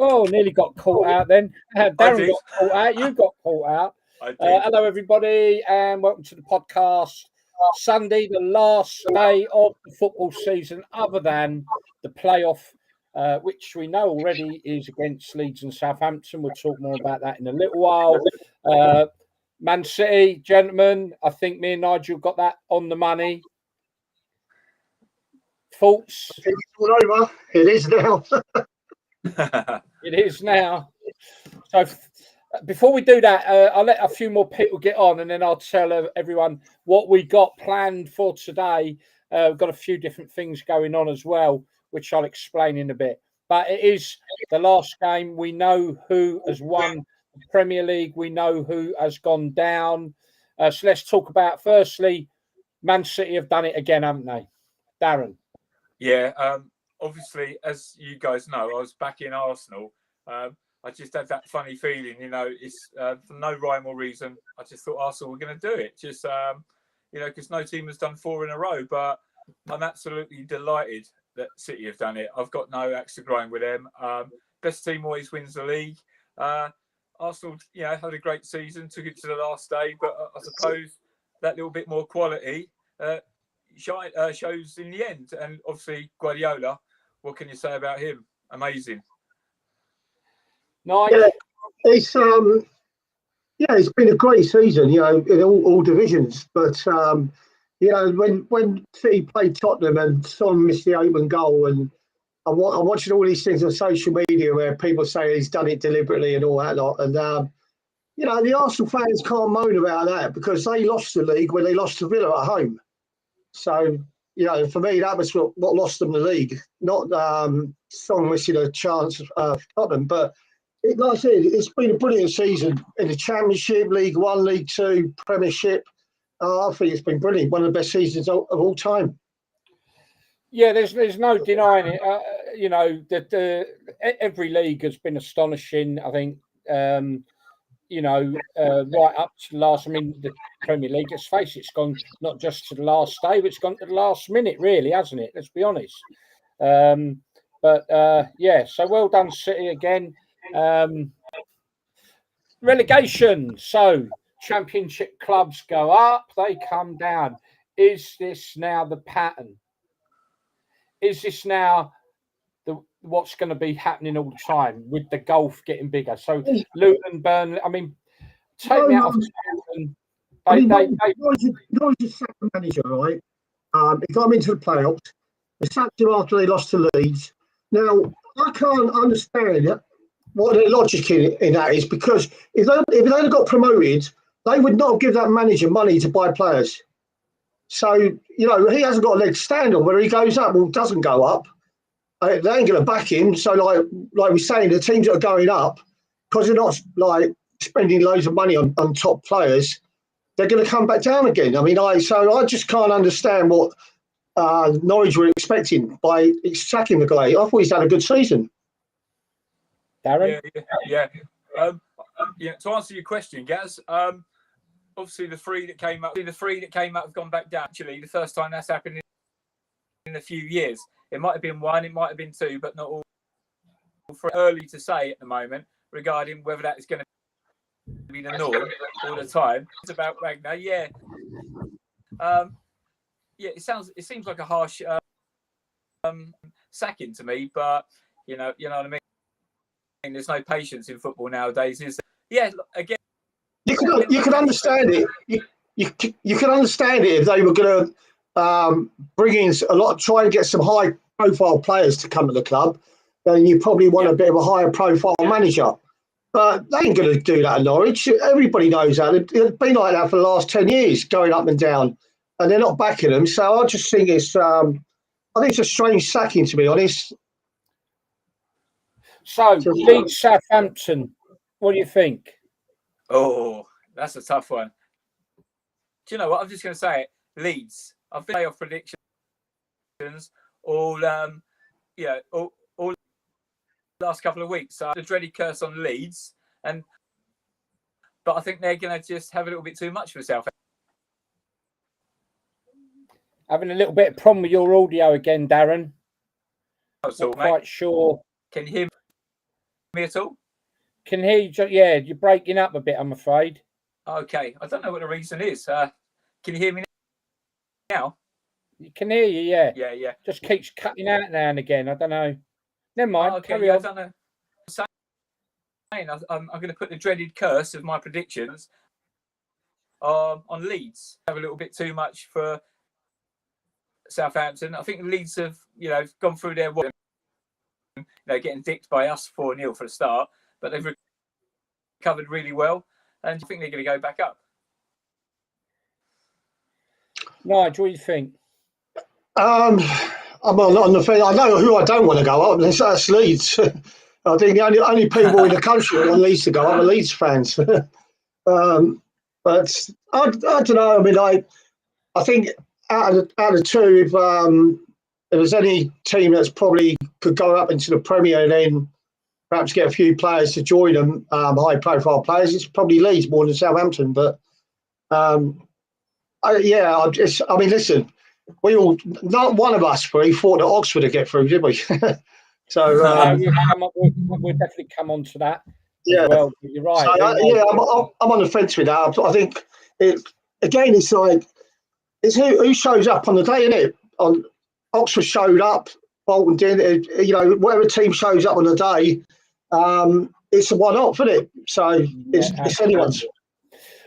Oh, nearly got caught out then. Darren got caught out. You got caught out. I did. Hello, everybody, and welcome to the podcast. Sunday, the last day of the football season, other than the playoff, which we know already is against Leeds and Southampton. We'll talk more about that in a little while. Man City, gentlemen, I think me and Nigel got that on the money. Thoughts? It's all over. It is now. It is now. So before we do that, I'll let a few more people get on, and then I'll tell everyone what we got planned for today. We've got a few different things going on as well, which I'll explain in a bit. But it is the last game. We know who has won the Premier League. We know who has gone down. So let's talk about, firstly, Man City have done it again, haven't they? Darren. Yeah, obviously, as you guys know, I was back in Arsenal. I just had that funny feeling, it's for no rhyme or reason. I just thought Arsenal were going to do it, just, because no team has done 4 in a row. But I'm absolutely delighted that City have done it. I've got no axe to grind with them. Best team always wins the league. Arsenal, had a great season, took it to the last day, but I suppose that little bit more quality shows in the end. And obviously Guardiola, what can you say about him? Amazing. Nice. Yeah, it's been a great season, in all divisions. But when City played Tottenham and Son missed the open goal, and I'm watching all these things on social media where people say he's done it deliberately and all that lot. And the Arsenal fans can't moan about that because they lost the league when they lost to Villa at home. So, for me, that was what lost them the league, not Son missing a chance of Tottenham. But like I said, it's been a brilliant season in the Championship, League One, League Two, Premiership. I think it's been brilliant. One of the best seasons of all time. Yeah, there's no denying it. That every league has been astonishing. I think, right up to the last. I mean, the Premier League, let's face it, it's gone not just to the last day, but it's gone to the last minute, really, hasn't it? Let's be honest. So well done, City again. Relegation. So Championship clubs go up, they come down. Is this now the pattern? Is this now what's going to be happening all the time with the gulf getting bigger? So Luton, Burnley. I mean, take me out of Luton. Norwich second manager, right? He got him into the playoffs. They sacked him after they lost to Leeds. Now, I can't understand what the logic in that is, because if they'd have got promoted, they would not give that manager money to buy players. So, he hasn't got a leg to stand on. Whether he goes up or doesn't go up, they ain't going to back him. So, like we're saying, the teams that are going up, because they're not spending loads of money on top players, they're going to come back down again. I mean, I just can't understand what Norwich were expecting by sacking the guy. I thought he's had a good season. Darren? Yeah. To answer your question, Gaz, obviously the three that came up have gone back down. Actually, the first time that's happened in a few years. It might have been 1, it might have been 2, but not all. Early to say at the moment regarding whether that is going to be the norm all the time. It's about Ragnar. Yeah. It seems like a harsh sacking to me, but you know what I mean. There's no patience in football nowadays, is there? Yeah, again. You could understand it. You could understand it if they were going to bring in try and get some high-profile players to come to the club. Then you probably want a bit of a higher-profile manager. But they ain't going to do that at Norwich. Everybody knows that. It's been like that for the last 10 years, going up and down, and they're not backing them. So I just think it's a strange sacking, to be honest. So Leeds, Southampton, what do you think? Oh, that's a tough one. Do you know what? I'm just going to say it. Leeds. I've been playoff predictions all last couple of weeks. So the dreaded curse on Leeds, but I think they're going to just have a little bit too much for Southampton. Having a little bit of problem with your audio again, Darren. Not quite sure. Can you hear me? me at all? Can hear you. Yeah, you're breaking up a bit, I'm afraid. Okay, I don't know what the reason is. Can you hear me now? You can hear you, yeah. Yeah. Just keeps cutting out now and again. I don't know. Never mind. Okay, carry on. I don't know. I'm going to put the dreaded curse of my predictions on Leeds. Have a little bit too much for Southampton. I think Leeds have, gone through their work, getting dicked by us 4-0 for the start, but they've recovered really well, and I think they're going to go back up. Nigel, what do you think? I'm on the fence. I know who I don't want to go up, and that's Leeds. I think the only people in the country that want Leeds to go up are Leeds fans. But I don't know. I mean, I think out of two, if there's any team that's probably could go up into the Premier and then perhaps get a few players to join them, high-profile players, it's probably Leeds more than Southampton. But listen, we all, not one of us three thought that Oxford would get through, did we? So we'll definitely come on to that. Yeah, as well. You're right. So, I'm on the fence with that. I think it's like it's who shows up on the day, isn't it? On Oxford showed up, Bolton did. Whatever team shows up on the day, it's a one-off, isn't it? So it's anyone's.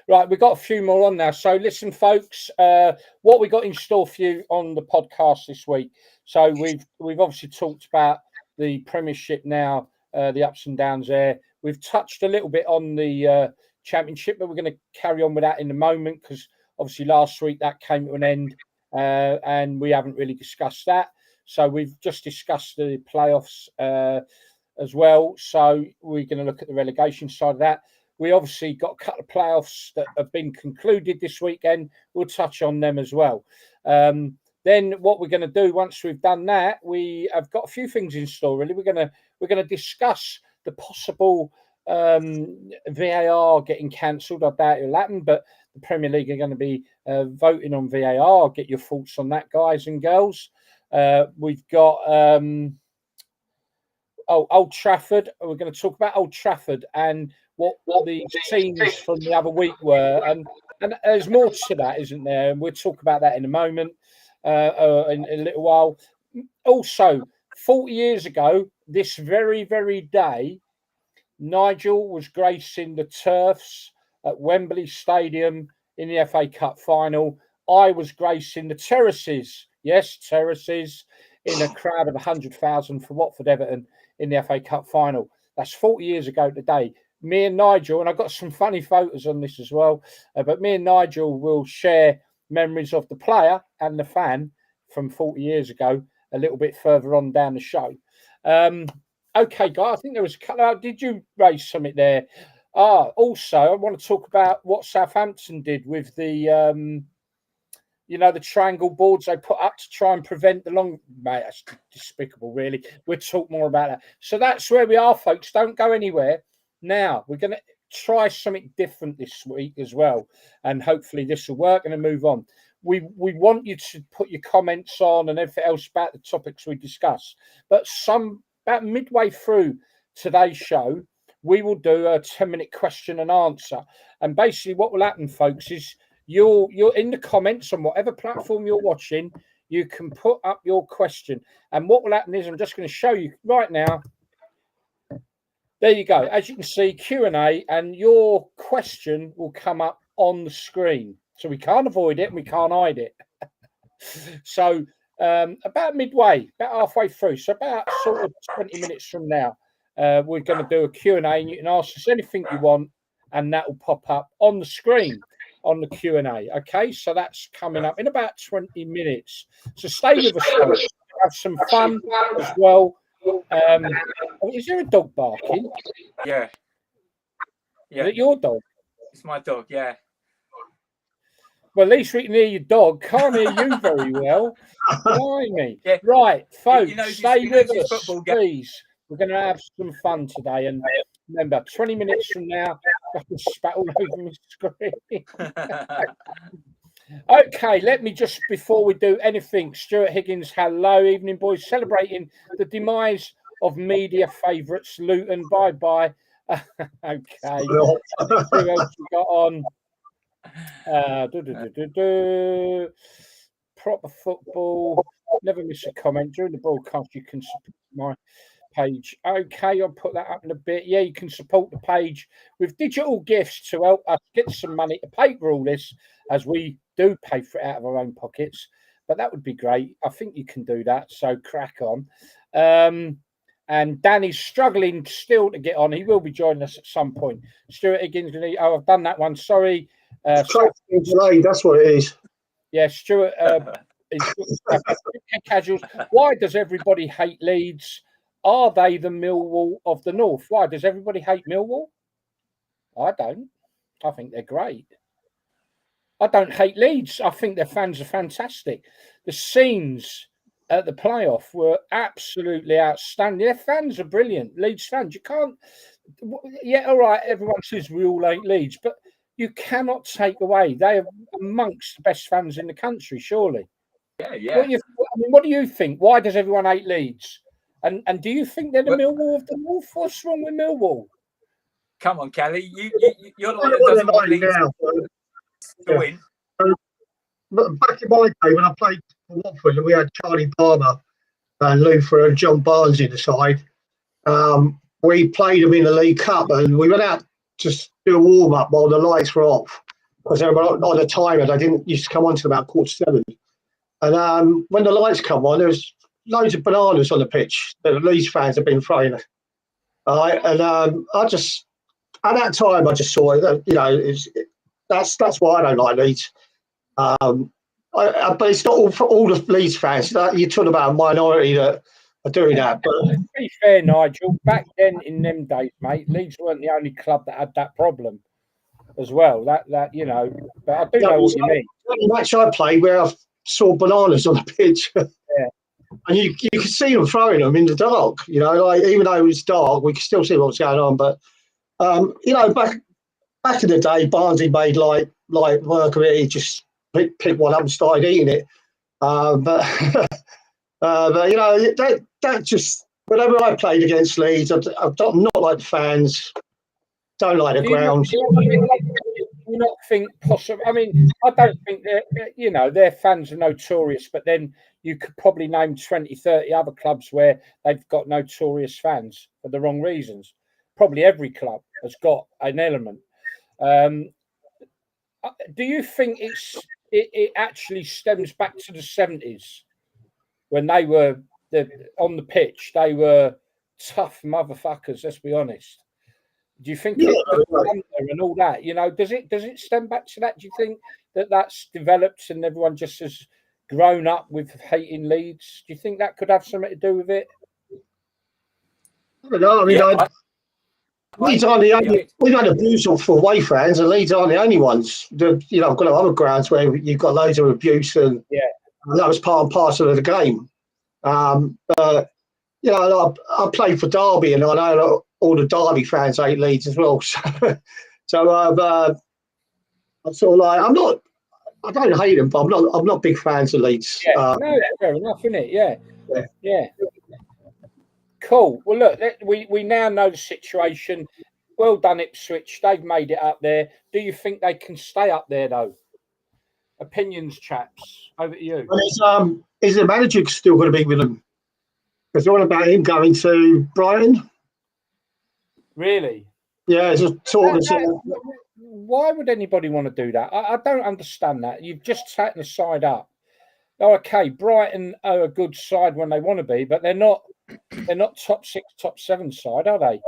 Right, we've got a few more on now. So listen, folks, what we got in store for you on the podcast this week. So we've obviously talked about the Premiership now, the ups and downs there. We've touched a little bit on the Championship, but we're going to carry on with that in a moment because obviously last week that came to an end and we haven't really discussed that. So we've just discussed the playoffs as well. So we're going to look at the relegation side of that. We obviously got a couple of playoffs that have been concluded this weekend. We'll touch on them as well. Then what we're going to do once we've done that, we have got a few things in store. Really, we're going to discuss the possible VAR getting cancelled. I doubt it'll happen, but the Premier League are going to be voting on VAR. I'll get your thoughts on that, guys and girls. We've got Old Trafford. We're going to talk about Old Trafford and what the scenes from the other week were, and there's more to that, isn't there? And we'll talk about that in a moment, in a little while. Also, 40 years ago, this very, very day, Nigel was gracing the turfs at Wembley Stadium in the FA Cup final. I was gracing the terraces, yes, terraces, in a crowd of 100,000 for Watford Everton in the FA Cup final. That's 40 years ago today. Me and Nigel, and I've got some funny photos on this as well, but me and Nigel will share memories of the player and the fan from 40 years ago a little bit further on down the show. Okay, guys, I think there was a couple. Did you raise something there? Also, I want to talk about what Southampton did with the, the triangle boards they put up to try and prevent the long. Mate, that's despicable, really. We'll talk more about that. So that's where we are, folks. Don't go anywhere. Now, we're going to try something different this week as well, and hopefully this will work and then move on. We want you to put your comments on and everything else about the topics we discuss. But about midway through today's show, we will do a 10-minute question and answer. And basically what will happen, folks, is you're in the comments on whatever platform you're watching, you can put up your question. And what will happen is I'm just going to show you right now. There you go. As you can see, Q&A, and your question will come up on the screen. So we can't avoid it and we can't hide it. So about midway, about halfway through, so about sort of 20 minutes from now, we're going to do a Q&A, and you can ask us anything you want, and that will pop up on the screen on the Q&A. Okay, so that's coming up in about 20 minutes. So stay with us, folks. Have some fun as well. Is there a dog barking? Yeah. Is it your dog? It's my dog, yeah. Well, at least we can hear your dog. Can't hear you very well. Blimey. Yeah. Right, folks, stay with us, please. We're going to have some fun today. And remember, 20 minutes from now, I can spat all over my screen. Okay, let me just, before we do anything, Stuart Higgins, hello, evening, boys, celebrating the demise of media favourites, Luton. Bye. Okay. Who else we got on? Proper football. Never miss a comment during the broadcast. You can support my page. Okay, I'll put that up in a bit. Yeah, you can support the page with digital gifts to help us get some money to pay for all this, as we do pay for it out of our own pockets. But that would be great. I think you can do that. So crack on. And Danny's struggling still to get on. He will be joining us at some point. Stuart Higgins, I've done that one. Sorry. Delayed, that's what it is. Yeah, Stuart. Casuals. Why does everybody hate Leeds? Are they the Millwall of the North? Why does everybody hate Millwall? I don't. I think they're great. I don't hate Leeds. I think their fans are fantastic. The scenes at the playoff were absolutely outstanding. Their fans are brilliant. Leeds fans, you can't. Yeah, all right. Everyone says we all hate Leeds, but you cannot take away. They are amongst the best fans in the country, surely. Yeah. What do you think? Why does everyone hate Leeds? And do you think they're the Millwall of the North? What's wrong with Millwall? Come on, Callie. You're the one that doesn't want Leeds to win. Back in my day, when I played for Watford, and we had Charlie Palmer and Luther and John Barnes in the side, we played them in the League Cup, and we went out to do a warm-up while the lights were off, because they were on a timer. They didn't used to come on till about 7:15. And when the lights come on, there was loads of bananas on the pitch that the Leeds fans have been throwing. All right, and I just at that time I just saw it. That's why I don't like Leeds. But it's not all for all the Leeds fans. You're talking about a minority that are doing that. But to be fair, Nigel, back then in them days, mate, Leeds weren't the only club that had that problem as well. But I do know what you mean. The match I played where I saw bananas on the pitch. Yeah. And you could see them throwing them in the dark, even though it was dark, we could still see what was going on. But, back in the day, Barnsley made like work of it. He just picked one up and started eating it. But that just, whenever I played against Leeds, I'm not like the fans, don't like the ground. Do you not think possible? I mean, I don't think their fans are notorious, but then you could probably name 20, 30 other clubs where they've got notorious fans for the wrong reasons. Probably every club has got an element. Do you think it actually stems back to the 70s when they were on the pitch? They were tough motherfuckers, let's be honest. Do you think and all that? Does it stem back to that? Do you think that's developed and everyone just has grown up with hating Leeds? Do you think that could have something to do with it? I don't know. I mean, Leeds aren't the only. We've had abuse for away fans, and Leeds aren't the only ones. I've got other grounds where you've got loads of abuse, and that was part and parcel of the game. But I played for Derby, and I know all the Derby fans hate Leeds as well. So I'm sort of like, I don't hate them, but I'm not big fans of Leeds. No, fair enough, isn't it? Yeah. Cool. Well, look, we now know the situation. Well done, Ipswich. They've made it up there. Do you think they can stay up there, though? Opinions, chaps. Over to you. Well, is the manager still going to be with them? Because they're all about him going to Brighton. Really? Yeah, it's a talk. Why would anybody want to do that? I don't understand that. You've just taken the side up. Oh, okay, Brighton are a good side when they want to be, but they're not top 6, top 7 side, are they?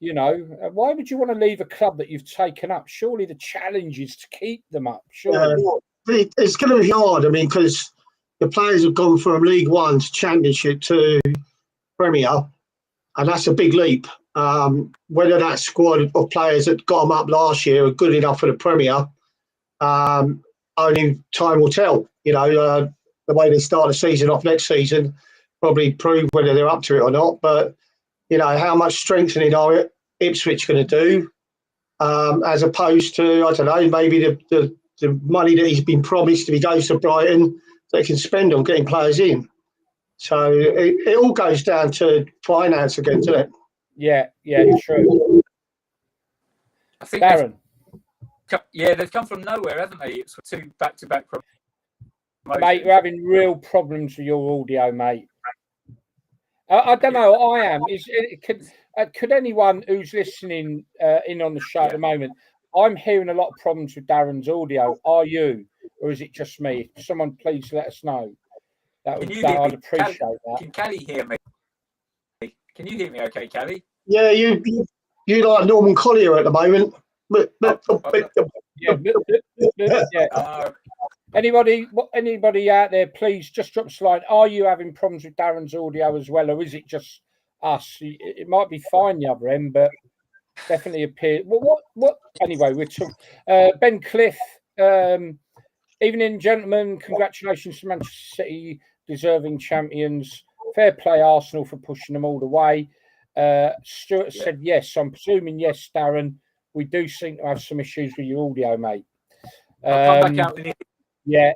Why would you want to leave a club that you've taken up? Surely the challenge is to keep them up. Surely. It's going to be hard. I mean, because the players have gone from League One to Championship to Premier, and that's a big leap. Whether that squad of players that got them up last year are good enough for the Premier, only time will tell. The way they start the season off next season probably prove whether they're up to it or not. But how much strengthening are Ipswich going to do, as opposed to, I don't know, maybe the money that he's been promised if he goes to Brighton, they can spend on getting players in. So it all goes down to finance again, doesn't it? Yeah, true. I think Darren. They've come from nowhere, haven't they? It's 2 back-to-back promotions. Mate, we're having real problems with your audio, mate. I don't know. I am. Could anyone who's listening in on the show at the moment? I'm hearing a lot of problems with Darren's audio. Are you, or is it just me? Someone please let us know. I'd appreciate that. Can Callie hear me? Can you hear me? Okay, Callie. Yeah, you like Norman Collier at the moment. Yeah. Anybody out there, please just drop us a line. Are you having problems with Darren's audio as well, or is it just us? It might be fine the other end, but definitely appear. Well, what? Anyway, we're talking. Ben Cliff, evening, gentlemen. Congratulations to Manchester City, deserving champions. Fair play, Arsenal, for pushing them all the way. Stuart said yes. I'm presuming yes, Darren. We do seem to have some issues with your audio, mate. I'll come back out. Yeah,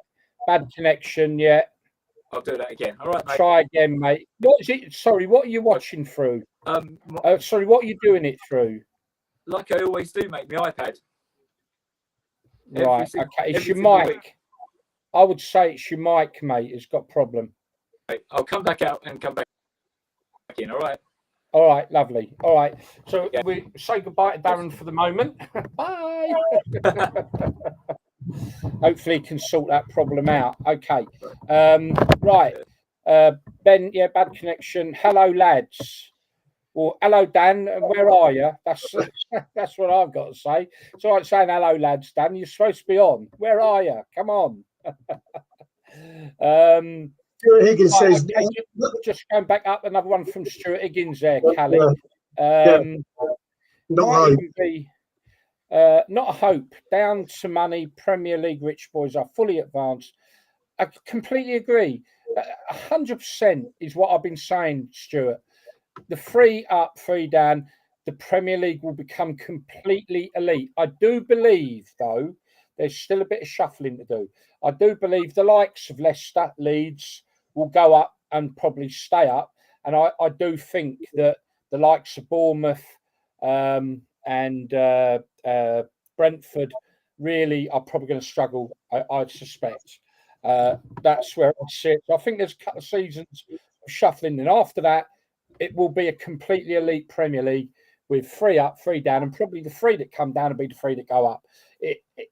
bad connection. Yeah, I'll do that again. All right, mate. Try again, mate. What is it? Sorry, what are you watching through? Sorry, what are you doing it through? Like I always do, mate. My iPad. Right. Okay. It's your mic. I would say it's your mic, mate. It's got a problem. I'll come back out and come back in. All right. All right. Lovely. All right. So we say goodbye to Darren for the moment. Bye. Hopefully he can sort that problem out. Okay. Right. Ben, bad connection. Hello, lads. Or hello, Dan. Where are you? That's what I've got to say. It's all right saying hello, lads, Dan. You're supposed to be on. Where are you? Come on. Stuart Higgins says... Just going back up, another one from Stuart Higgins there, Callie. Not a hope. Down to money. Premier League rich boys are fully advanced. I completely agree. 100% is what I've been saying, Stuart. The 3 up, 3 down, the Premier League will become completely elite. I do believe, though, there's still a bit of shuffling to do. I do believe the likes of Leicester, Leeds will go up and probably stay up. And I do think that the likes of Bournemouth and Brentford really are probably going to struggle, I suspect. That's where I see it. So I think there's a couple of seasons of shuffling. And after that, it will be a completely elite Premier League with 3 up, 3 down, and probably the 3 that come down will be the 3 that go up.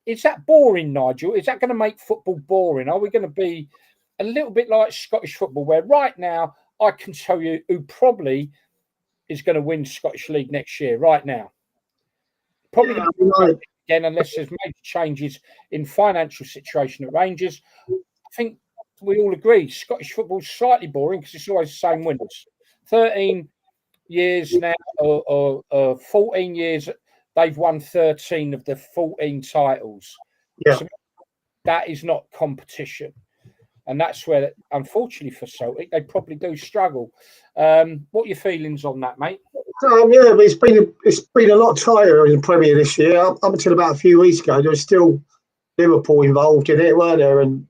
Is that boring, Nigel? Is that going to make football boring? Are we going to be a little bit like Scottish football, where right now I can tell you who probably is going to win Scottish League next year, right now? Probably again, unless there's major changes in financial situation at Rangers. I think we all agree Scottish football is slightly boring because it's always the same winners. 13 years now, or 14 years, they've won 13 of the 14 titles. Yeah. So that is not competition. And that's where, unfortunately for Celtic, they probably do struggle. What are your feelings on that, mate? But it's been a lot tighter in the Premier this year. Up until about a few weeks ago, there was still Liverpool involved in it, weren't there? And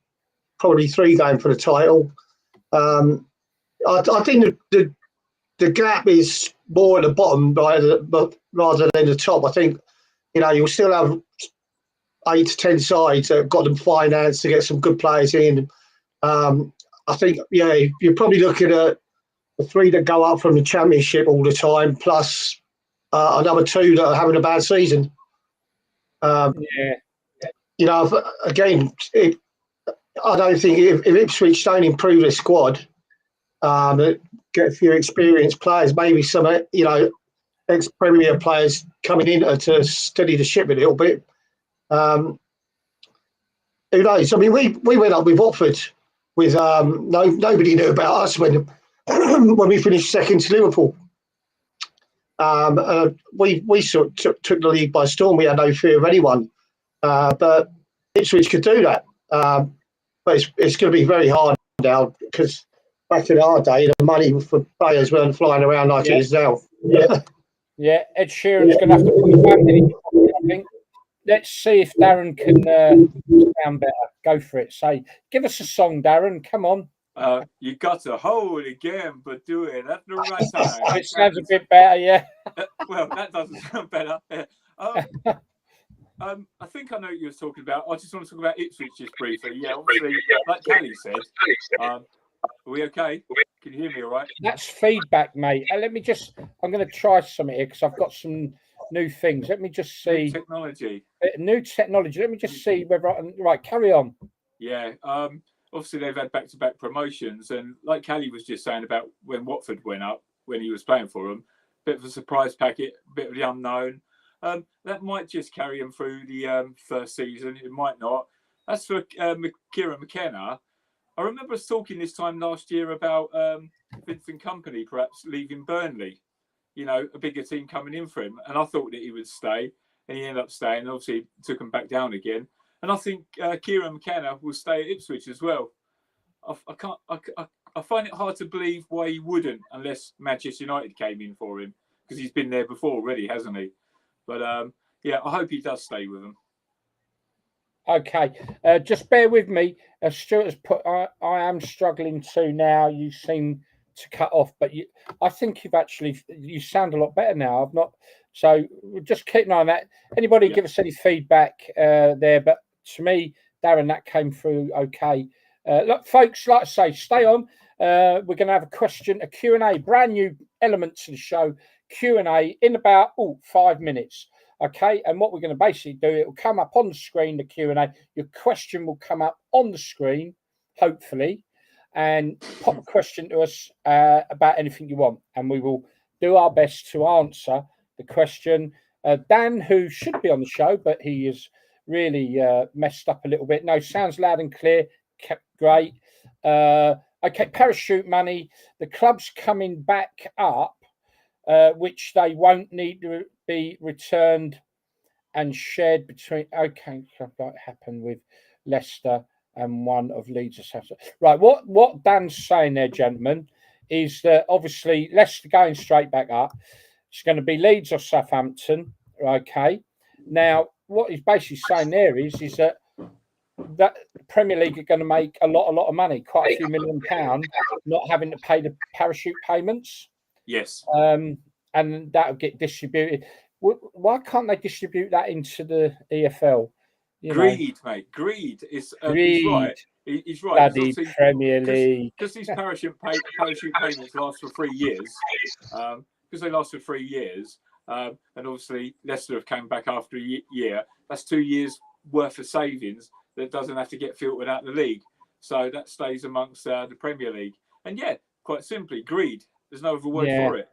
probably 3 going for the title. I think the gap is more at the bottom rather than the top. I think, you'll still have 8 to 10 sides that have got them financed to get some good players in. I think, you're probably looking at the 3 that go up from the Championship all the time, plus another 2 that are having a bad season. Again, I don't think if Ipswich don't improve their squad, get a few experienced players, maybe some, ex-Premier players coming in to steady the ship a little bit. Who knows? I mean, we went up with Watford with nobody knew about us when we finished second to Liverpool. We sort of took the league by storm. We had no fear of anyone, but Ipswich could do that. But it's going to be very hard now because back in our day, the money for players weren't flying around like it is now. Yeah, Ed Sheeran's going to have to put the band in his pocket, I think. Let's see if Darren can sound better. Go for it. Give us a song, Darren. Come on. You got to hold again, but do it at the right time. It sounds a bit better, yeah. Well, that doesn't sound better. I think I know what you were talking about. I just want to talk about Ipswich just briefly. Yeah, obviously, like Callie said, are we okay? Can you hear me all right? That's feedback, mate. Let me just, I'm going to try something here because I've got some new things. Let me just see. New technology. New technology. Let me just see whether I can, right, carry on. Yeah. Obviously, they've had back-to-back promotions. And like Callie was just saying about when Watford went up, when he was playing for them, bit of a surprise packet, bit of the unknown. That might just carry him through the first season. It might not. As for Kieran McKenna, I remember us talking this time last year about Vincent Kompany perhaps leaving Burnley. You know, a bigger team coming in for him, and I thought that he would stay, and he ended up staying. And obviously, took him back down again. And I think Kieran McKenna will stay at Ipswich as well. I find it hard to believe why he wouldn't, unless Manchester United came in for him, because he's been there before already, hasn't he? But yeah, I hope he does stay with them. Okay, just bear with me. Stuart has put, I am struggling to now. You seem to cut off, but I think you sound a lot better now. I've not, so we'll just keep an eye on that. Anybody give us any feedback there? But to me, Darren, that came through okay. Look, folks, like I say, stay on. We're going to have a Q&A, brand new element to the show, Q&A in about 5 minutes. Okay, and what we're going to basically do, it will come up on the screen, the Q&A. Your question will come up on the screen, hopefully, and pop a question to us about anything you want, and we will do our best to answer the question. Dan, who should be on the show, but he is really messed up a little bit. No, sounds loud and clear. Kept great. Okay, parachute money. The club's coming back up, which they won't need to be returned and shared between. Okay, that happened with Leicester and one of Leeds. Right, what Dan's saying there, gentlemen, is that obviously Leicester going straight back up. It's going to be Leeds or Southampton. Okay, now what he's basically saying there is that the Premier League are going to make a lot of money, quite a few £1 million, not having to pay the parachute payments. Yes. And that'll get distributed. Why can't they distribute that into the EFL? Greed, mate. Greed is. Greed. He's right. He's right. Bloody Premier League. Because these parachute payments last for 3 years. Because they last for 3 years. And obviously Leicester have come back after a year. That's 2 years worth of savings that doesn't have to get filtered out of the league. So that stays amongst the Premier League. And yeah, quite simply, greed. There's no other word for it.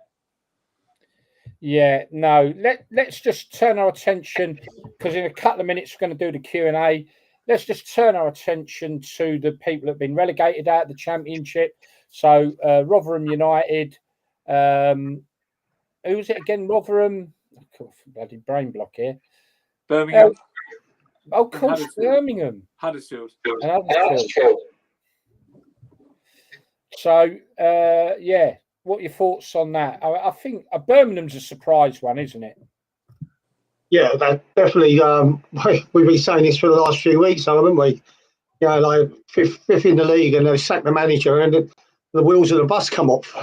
Yeah, no. Let's just turn our attention, because in a couple of minutes we're going to do the Q&A. Let's just turn our attention to the people that have been relegated out of the Championship. So Rotherham United. Who was it again? Rotherham. Bloody brain block here. Birmingham. Of course, Birmingham. Huddersfield. So, yeah. What are your thoughts on that? I think Birmingham's a surprise one, isn't it? Yeah, that definitely. We've been saying this for the last few weeks, haven't we? You know, like fifth in the league, and they sack the manager, and the wheels of the bus come off.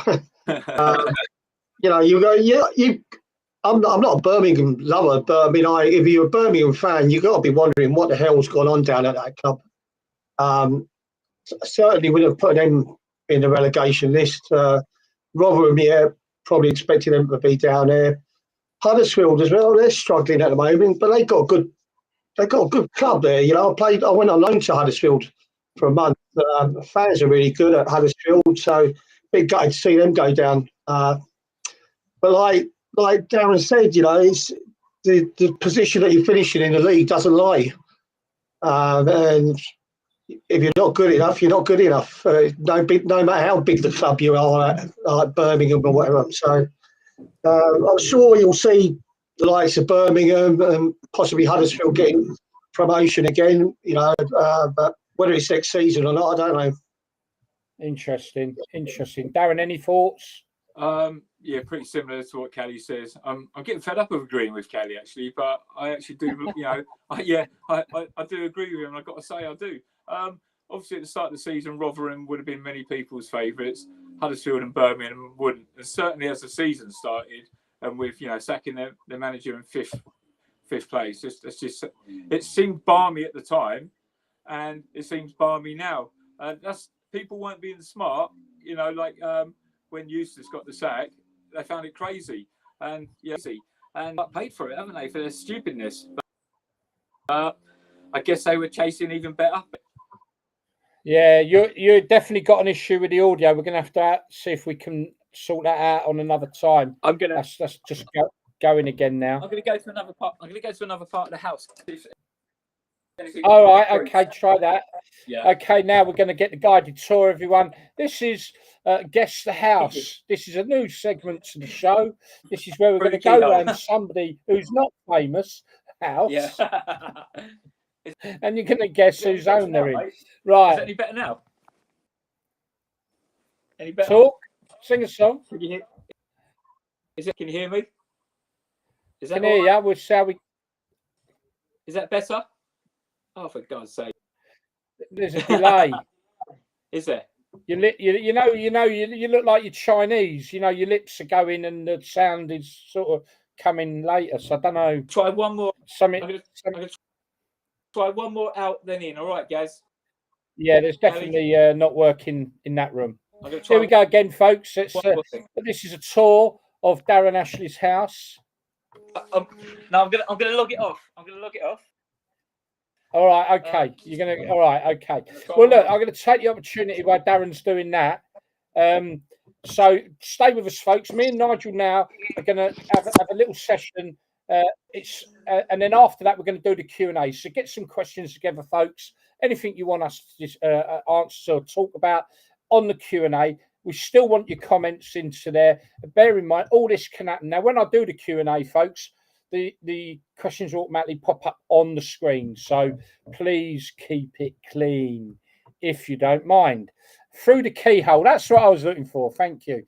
You know, you go, I'm not a Birmingham lover, but I mean, if you're a Birmingham fan, you've got to be wondering what the hell's gone on down at that club. Certainly would have put them in the relegation list. Rotherham, yeah, probably expecting them to be down there. Huddersfield as well, they're struggling at the moment, but they've got a good club there. You know, I went on loan to Huddersfield for a month. Fans are really good at Huddersfield, so big gutted to see them go down. But like Darren said, you know, it's the position that you're finishing in the league doesn't lie. And if you're not good enough, you're not good enough. No matter how big the club you are, like Birmingham or whatever. So I'm sure you'll see the likes of Birmingham and possibly Huddersfield getting promotion again. You know, but whether it's next season or not, I don't know. Interesting. Darren, any thoughts? Yeah, pretty similar to what Callie says. I'm getting fed up of agreeing with Callie actually, but I actually do. You know, I do agree with him. I've got to say I do. obviously at the start of the season, Rotherham would have been many people's favourites. Huddersfield and Birmingham wouldn't. And certainly as the season started, and with sacking their manager in fifth place, it seemed balmy at the time, and it seems balmy now. That's people weren't being smart, when Eustace got the sack, they found it crazy, and paid for it, haven't they, for their stupidness? But I guess they were chasing even better. Yeah, you definitely got an issue with the audio. We're going to have to see if we can sort that out on another time. That's just going again now. I'm going to go to another part. I'm going to go to another part of the house. All right, okay, try that. Yeah. Okay, now we're going to get the guided tour, everyone. This is Guess the House. This is a new segment to the show. This is where we're going to go around somebody who's not famous house. Yeah. And you're going to guess whose home they're in. Mate. Right. Is it any better now? Any better? Talk. Sing a song. Can you hear me? Is that can hear you. We'll see how we... Is that better? Oh, for God's sake! There's a delay. Is there? You look like you're Chinese. Your lips are going and the sound is sort of coming later. So I don't know. Try one more. I'm gonna try one more out, then in. All right, guys. Yeah, there's definitely not working in that room. Here we go again, folks. This is a tour of Darren Ashley's house. No, I'm gonna log it off. All right, okay. All right, okay. Well, look, I'm going to take the opportunity while Darren's doing that. So stay with us, folks. Me and Nigel now are going to have a little session. And then after that, we're going to do the Q&A. So get some questions together, folks. Anything you want us to answer or talk about on the Q&A. We still want your comments into there. Bear in mind, all this can happen. Now, when I do the Q&A, folks, the questions automatically pop up on the screen. So please keep it clean, if you don't mind. Through the keyhole. That's what I was looking for. Thank you.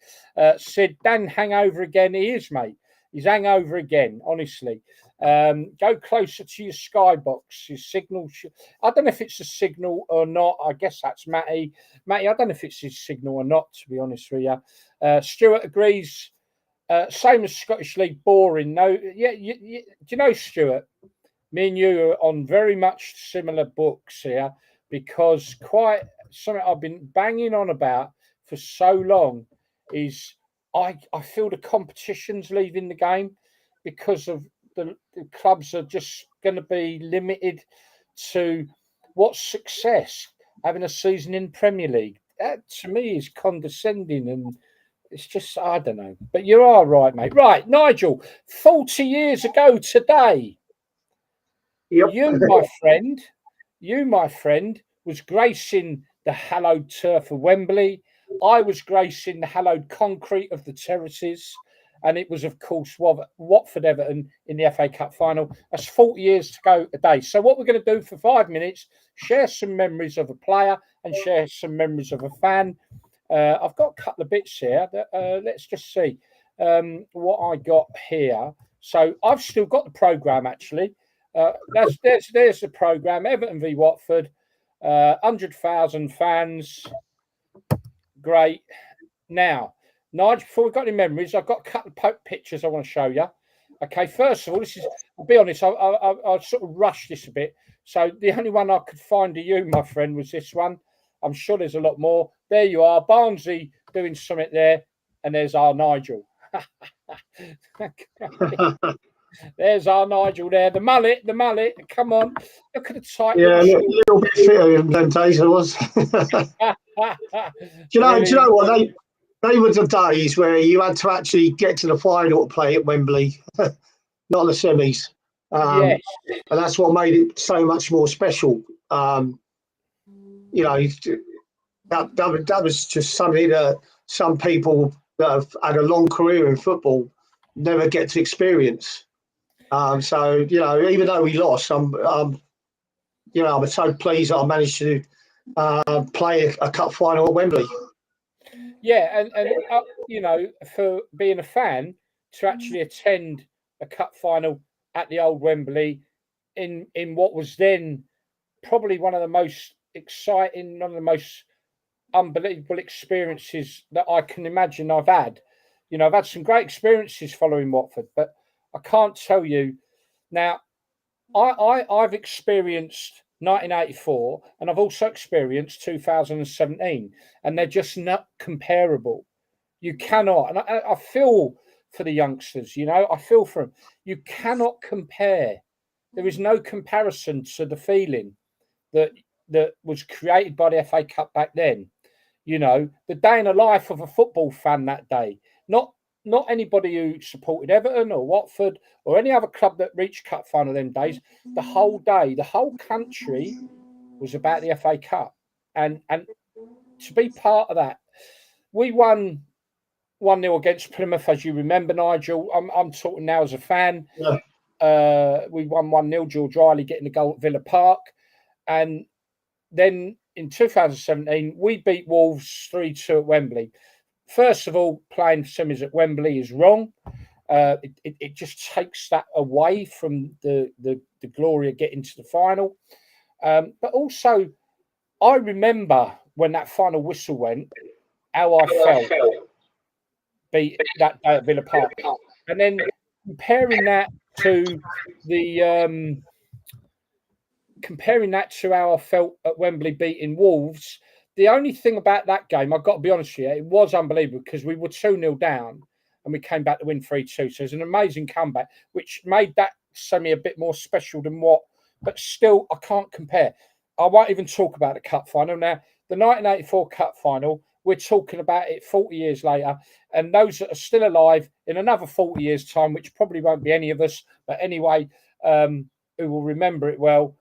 Sid, Dan hangover again. He is, mate. He's hangover again, honestly. Go closer to your skybox. Your signal. I don't know if it's a signal or not. I guess that's Matty. Matty, I don't know if it's his signal or not, to be honest with you. Stuart agrees. Same as Scottish League, boring. No, yeah. Do you know, Stuart? Me and you are on very much similar books here, because quite something I've been banging on about for so long is I feel the competition's leaving the game, because of the clubs are just going to be limited to what's success. Having a season in Premier League, that to me is condescending, and it's just, I don't know. But you are right, mate. Right, Nigel, 40 years ago today, yep. you, my friend, was gracing the hallowed turf of Wembley. I was gracing the hallowed concrete of the terraces. And it was, of course, Watford Everton in the FA Cup final. That's 40 years to go today. So what we're going to do for 5 minutes, share some memories of a player and share some memories of a fan. I've got a couple of bits here. Let's just see what I got here. So I've still got the programme, actually. There's the programme. Everton v Watford. 100,000 fans. Great. Now, Nigel, before we've got any memories, I've got a couple of pictures I want to show you. Okay, first of all, I'll be honest, I sort of rushed this a bit. So the only one I could find of you, my friend, was this one. I'm sure there's a lot more. There you are, Barnsley doing something there, and there's our Nigel. There's our Nigel there. The mullet. Come on, look at the tight. Yeah, a little bit fitter in them days I was. Do you know what? They were the days where you had to actually get to the final to play at Wembley, not the semis. Yes. And that's what made it so much more special. That was just something that some people that have had a long career in football never get to experience. So, even though we lost, I'm so pleased that I managed to play a cup final at Wembley. Yeah, and for being a fan, to actually attend a cup final at the old Wembley in what was then probably one of the most exciting, one of the most unbelievable experiences that I can imagine I've had. You know, I've had some great experiences following Watford, but I can't tell you now. I've experienced 1984, and I've also experienced 2017, and they're just not comparable. You cannot, and I feel for the youngsters. You know, I feel for them. You cannot compare. There is no comparison to the feeling that was created by the FA Cup back then. You know, the day in the life of a football fan that day. Not anybody who supported Everton or Watford or any other club that reached cup final them days. The whole day, the whole country was about the FA Cup, and to be part of that, we won 1-0 against Plymouth, as you remember, Nigel. I'm talking now as a fan. Yeah. We won 1-0. George Riley getting the goal at Villa Park, and then in 2017 we beat Wolves 3-2 at Wembley. First of all, playing semis at Wembley is wrong. It just takes that away from the glory of getting to the final. But also, I remember when that final whistle went, how I felt beat that day at Villa Park. And then comparing that to how I felt at Wembley beating Wolves. The only thing about that game, I've got to be honest with you, it was unbelievable because we were 2-0 down and we came back to win 3-2. So it was an amazing comeback, which made that semi a bit more special than what, but still, I can't compare. I won't even talk about the cup final. Now, the 1984 cup final, we're talking about it 40 years later, and those that are still alive in another 40 years' time, which probably won't be any of us, but anyway, who will remember it well,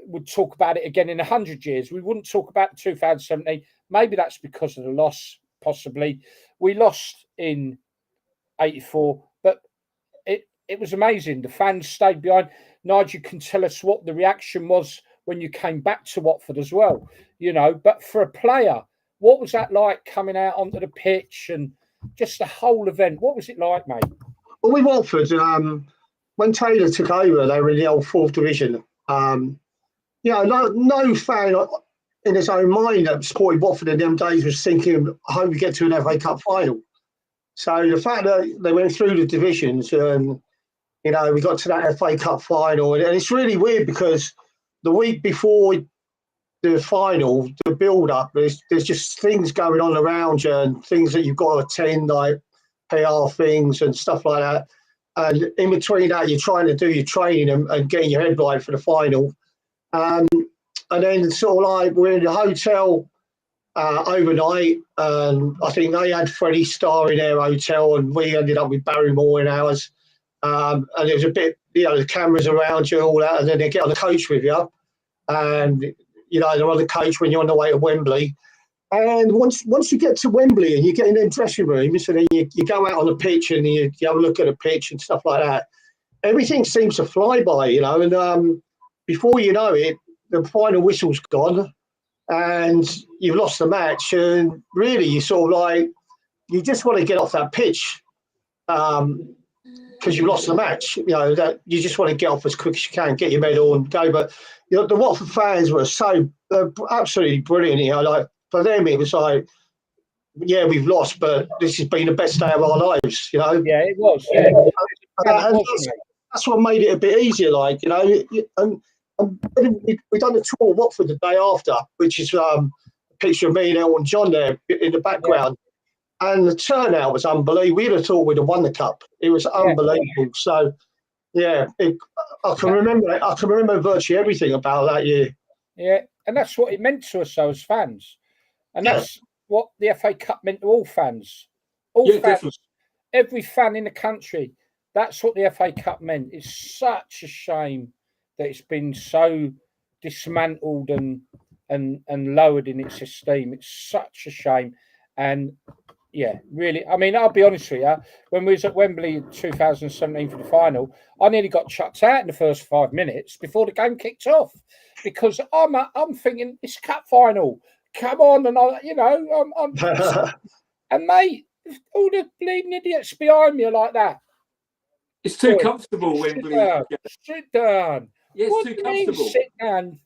would talk about it again in 100 years. We wouldn't talk about 2017. Maybe that's because of the loss, possibly. We lost in 84, but it was amazing. The fans stayed behind. Nigel can tell us what the reaction was when you came back to Watford as well. You know, but for a player, what was that like coming out onto the pitch and just the whole event? What was it like, mate? Well, with Watford, when Taylor took over, they were in the old fourth division. No fan in his own mind that supported Watford in them days was thinking, I hope we get to an FA Cup final. So the fact that they went through the divisions and, you know, we got to that FA Cup final, and it's really weird because the week before the final, the build-up, there's just things going on around you and things that you've got to attend, like PR things and stuff like that. And in between that, you're trying to do your training and getting your head right for the final. And then sort of like we're in the hotel overnight, and I think they had Freddie Starr in their hotel, and we ended up with Barrymore in ours. And it was a bit, you know, the cameras around you, all that, and then they get on the coach with you. And, you know, they're on the coach when you're on the way to Wembley. And once you get to Wembley and you get in the dressing room, so then you go out on the pitch and you have a look at the pitch and stuff like that, everything seems to fly by, you know. And before you know it, the final whistle's gone and you've lost the match. And really, you sort of like, you just want to get off that pitch because you've lost the match. You know, that you just want to get off as quick as you can, get your medal and go. But, you know, the Watford fans were absolutely brilliant. You know, like, for them, it was like, yeah, we've lost, but this has been the best day of our lives, you know? Yeah, it was. Yeah. That's what made it a bit easier, like, you know. And we done the tour of Watford the day after, which is a picture of me and Elton John there in the background. Yeah. And the turnout was unbelievable. We'd have thought we'd have won the cup. It was unbelievable. So, yeah, I can remember virtually everything about that year. Yeah, and that's what it meant to us, though, as fans. And that's what the FA Cup meant to all fans. Fans, definitely. Every fan in the country. That's what the FA Cup meant. It's such a shame that it's been so dismantled and lowered in its esteem. It's such a shame. And yeah, really, I mean, I'll be honest with you, when we was at Wembley in 2017 for the final, I nearly got chucked out in the first 5 minutes before the game kicked off because I'm thinking, it's cup final. Come on, and and mate, all the bleeding idiots behind me are like that. It's too comfortable, Wembley. Sit down. Yeah, it's too comfortable. Sit down.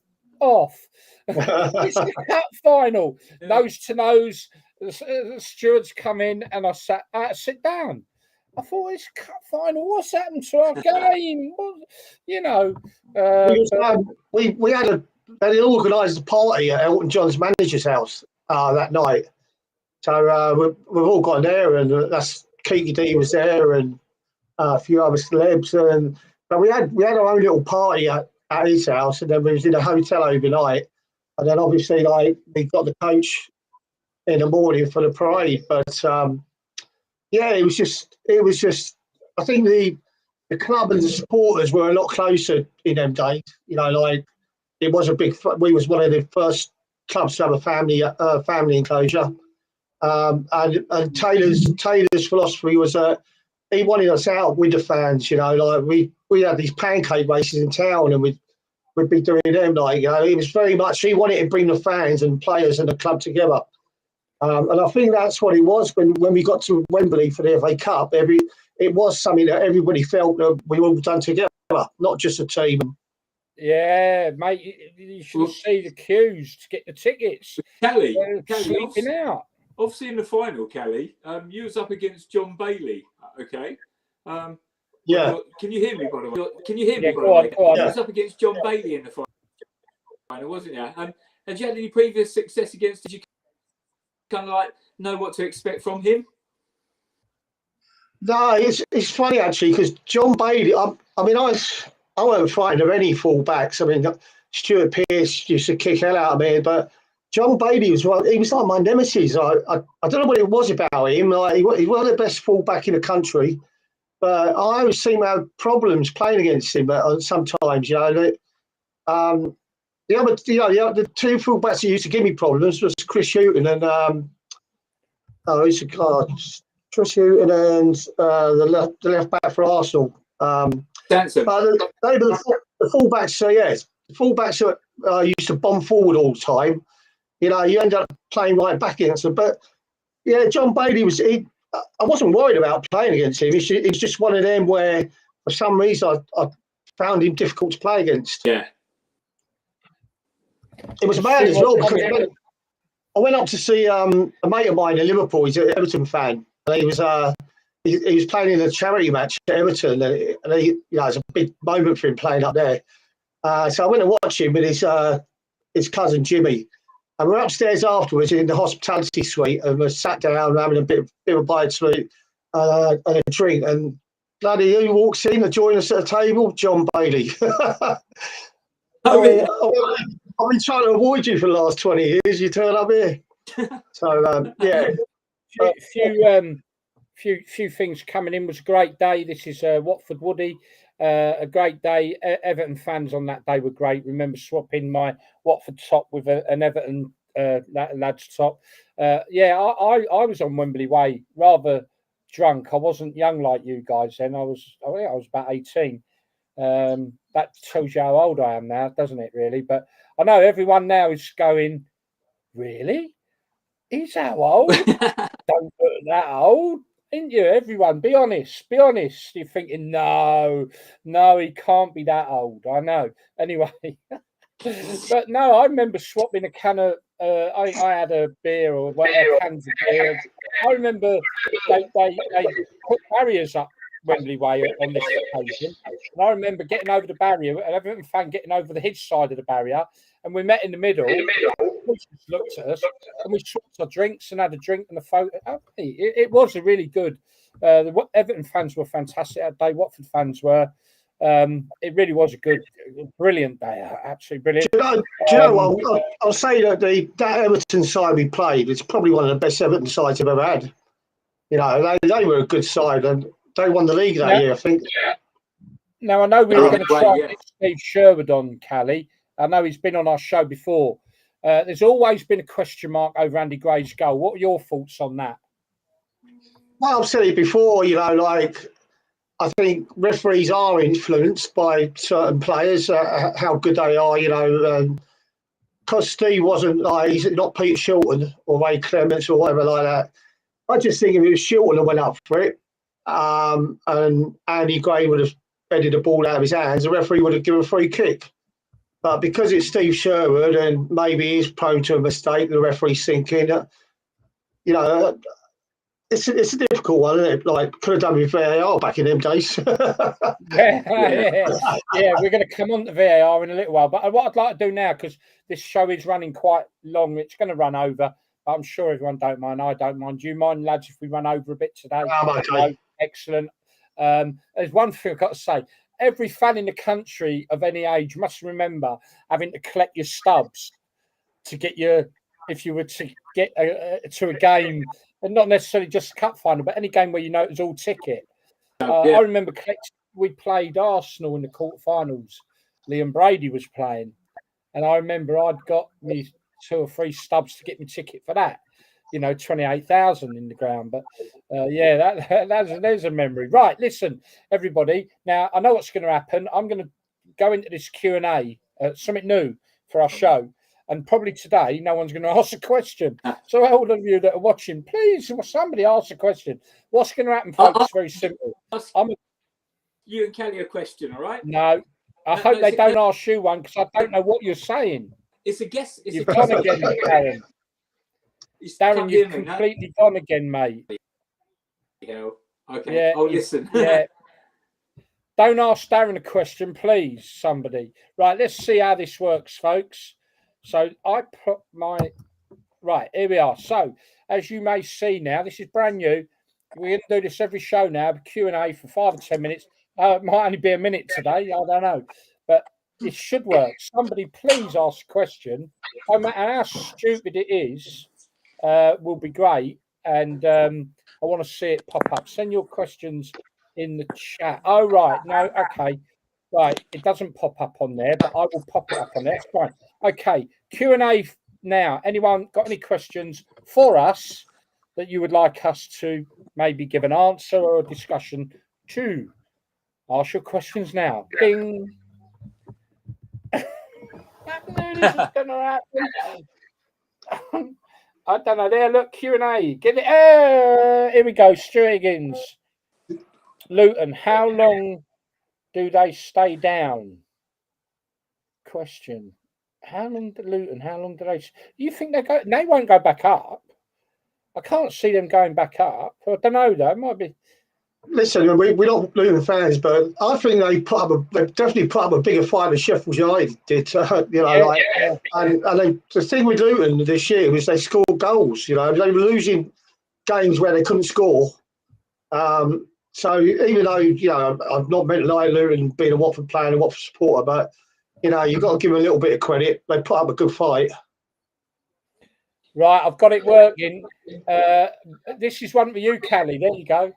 off. It's the cup final, nose to nose. The stewards come in, and I sit down. I thought, it's cup final. What's happened to our game? You know, we had they organised a party at Elton John's manager's house that night. So we've all gone there, and that's Kiki D was there, and a few other celebs, and but we had our own little party at his house, and then we was in a hotel overnight, and then obviously we got the coach in the morning for the parade. But it was just I think the club and the supporters were a lot closer in them days. You know, like it was we was one of the first clubs to have a family enclosure. And Taylor's philosophy was that he wanted us out with the fans. You know, like we had these pancake races in town, and we'd be doing them. Like, you know, it was very much he wanted to bring the fans and players and the club together. And I think that's what it was when we got to Wembley for the FA Cup. It was something that everybody felt that we all done together, not just a team. Yeah, mate, you should see the queues to get the tickets. Kelly, sleeping out. Obviously, in the final, Kelly, you was up against John Bailey. Okay. Yeah. Can you hear me, by the way? Can you hear me, by the way? Go on. You was up against John Bailey in the final, wasn't you? Had you had any previous success against? Did you kind of like know what to expect from him? No, it's funny actually, because John Bailey. I wasn't frightened of any fullbacks. I mean, Stuart Pearce used to kick hell out of me, but John Bailey was like my nemesis. I don't know what it was about him. Like, he was the best fullback in the country, but I always seem to have problems playing against him sometimes. You know, the two fullbacks that used to give me problems was Chris Hughton and Chris Hughton and the left back for Arsenal. Danson. The fullbacks. The fullbacks used to bomb forward all the time. You know, you end up playing right back against them. But yeah, John Bailey I wasn't worried about playing against him. It's just one of them where, for some reason, I found him difficult to play against. Yeah. It was mad as well, because I went up to see a mate of mine in Liverpool. He's an Everton fan. And he was playing in a charity match at Everton, and it was a big moment for him playing up there. So I went and watched him with his cousin Jimmy. And we're upstairs afterwards in the hospitality suite, and we're sat down having a bit of a bite to eat and a drink. And bloody, who walks in to join us at the table? John Bailey. I've been trying to avoid you for the last 20 years. You turn up here. So, yeah. Few things coming in. Was a great day. This is Watford Woody. A great day. Everton fans on that day were great. Remember swapping my Watford top with an Everton lad's top. I was on Wembley Way, rather drunk. I wasn't young like you guys then. I was about 18. That tells you how old I am now, doesn't it? Really, but I know everyone now is going, really? He's how old? Don't look that old. Ain't you? Everyone, be honest. Be honest. You're thinking, no, he can't be that old. I know. Anyway, but no, I remember swapping a can of. I had a beer or whatever cans of beer. I remember they put barriers up Wembley Way on this occasion, and I remember getting over the barrier, and Everton fan getting over the his side of the barrier, and we met in the middle. We just looked at us, and we swapped our drinks and had a drink and a photo. It was a really good. The Everton fans were fantastic that day. Watford fans were. It really was a brilliant day. Absolutely brilliant. Do you know what? I'll say that that Everton side we played is probably one of the best Everton sides I've ever had. You know, they were a good side, and they won the league that year, I think. Now, I know we were going to try and get Steve Sherwood on, Callie. I know he's been on our show before. There's always been a question mark over Andy Gray's goal. What are your thoughts on that? Well, I've said it before, you know, like, I think referees are influenced by certain players, how good they are, you know. Because Steve wasn't he's not Peter Shilton or Ray Clements or whatever like that. I just think if it was Shilton that went up for it, and Andy Gray would have headed the ball out of his hands, the referee would have given a free kick. But because it's Steve Sherwood and maybe he's prone to a mistake, the referee's thinking, you know, it's a difficult one, isn't it? Like, could have done with VAR back in them days. Yeah, we're going to come on to VAR in a little while. But what I'd like to do now, because this show is running quite long, it's going to run over. But I'm sure everyone don't mind. I don't mind. Do you mind, lads, if we run over a bit today? Okay. No, excellent. There's one thing I've got to say. Every fan in the country of any age must remember having to collect your stubs to get your, if you were to get to a game, and not necessarily just a cup final, but any game where you know it was all ticket. I remember we played Arsenal in the quarterfinals. Liam Brady was playing, and I remember I'd got me 2 or 3 stubs to get me ticket for that. You know, 28,000 in the ground. But there's a memory. Right, listen, everybody. Now I know what's going to happen. I'm going to go into this Q&A, something new for our show. And probably today, no one's going to ask a question. So all of you that are watching, please, somebody ask a question. What's going to happen, folks? Very simple. You and Kelly a question, all right? No, I hope they don't ask you one, because I don't know what you're saying. It's a guess. You've gone again, Darren. Darren, you've completely gone again, mate. Okay, I'll listen. Yeah. Don't ask Darren a question, please, somebody. Right, let's see how this works, folks. So I put my... Right, here we are. So, as you may see now, this is brand new. We're going to do this every show now, Q&A for 5 or 10 minutes. It might only be a minute today, I don't know. But it should work. Somebody please ask a question. No matter how stupid it is, will be great. And I want to see it pop up. Send your questions in the chat. Oh, right. No, okay. Right. It doesn't pop up on there, but I will pop it up on there. That's fine. Okay. Q&A now. Anyone got any questions for us that you would like us to maybe give an answer or a discussion to? Ask your questions now. Ding. I knew this was going to happen. I don't know. There, look, Q&A. Get it. Here we go. Stuart Higgins. Luton, how long do they stay down? Question. How long do they... You think they won't go back up? I can't see them going back up. I don't know, though. It might be... Listen, we're not Luton fans, but I think they definitely put up a bigger fight than Sheffield United did. And the thing with Luton this year was they scored goals. You know, they were losing games where they couldn't score. So even though, you know, I've not meant to lie Luton being a Watford player and a Watford supporter, but you know, you've got to give them a little bit of credit. They put up a good fight. Right, I've got it working. This is one for you, Callie. There you go.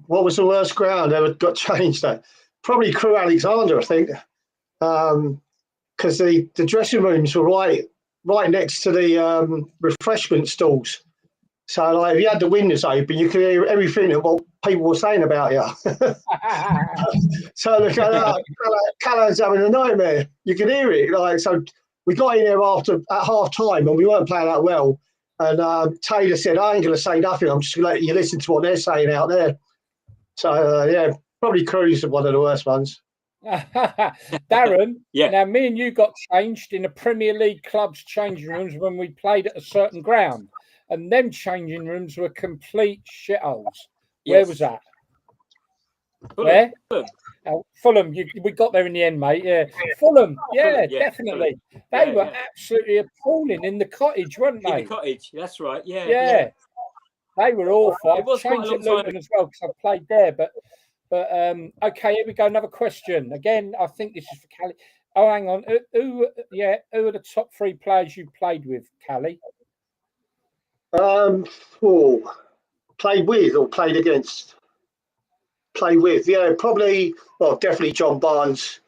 What was the worst ground ever got changed? Though? Probably Crew Alexander, I think, because the dressing rooms were right next to the refreshment stalls. So, like, if you had the windows open, you could hear everything that what people were saying about you. So, Callaghan's having a nightmare. You could hear it. Like, so we got in there at half time, and we weren't playing that well. And Taylor said, "I ain't going to say nothing. I'm just going to let you listen to what they're saying out there." So, probably Crew's one of the worst ones. Darren, now me and you got changed in the Premier League club's changing rooms when we played at a certain ground. And them changing rooms were complete shitholes. Where was that? Fulham. Where? Fulham. We got there in the end, mate. Yeah. Fulham. Yeah, definitely. They were absolutely appalling in the cottage, weren't they? In the cottage. That's right. Yeah. They were awful. I've changed at Luton as well because I played there. But okay, here we go. Another question. Again, I think this is for Callie. Oh, hang on. Who are the top 3 players you played with, Callie? Played with or played against? Played with, yeah, probably. Well, definitely John Barnes,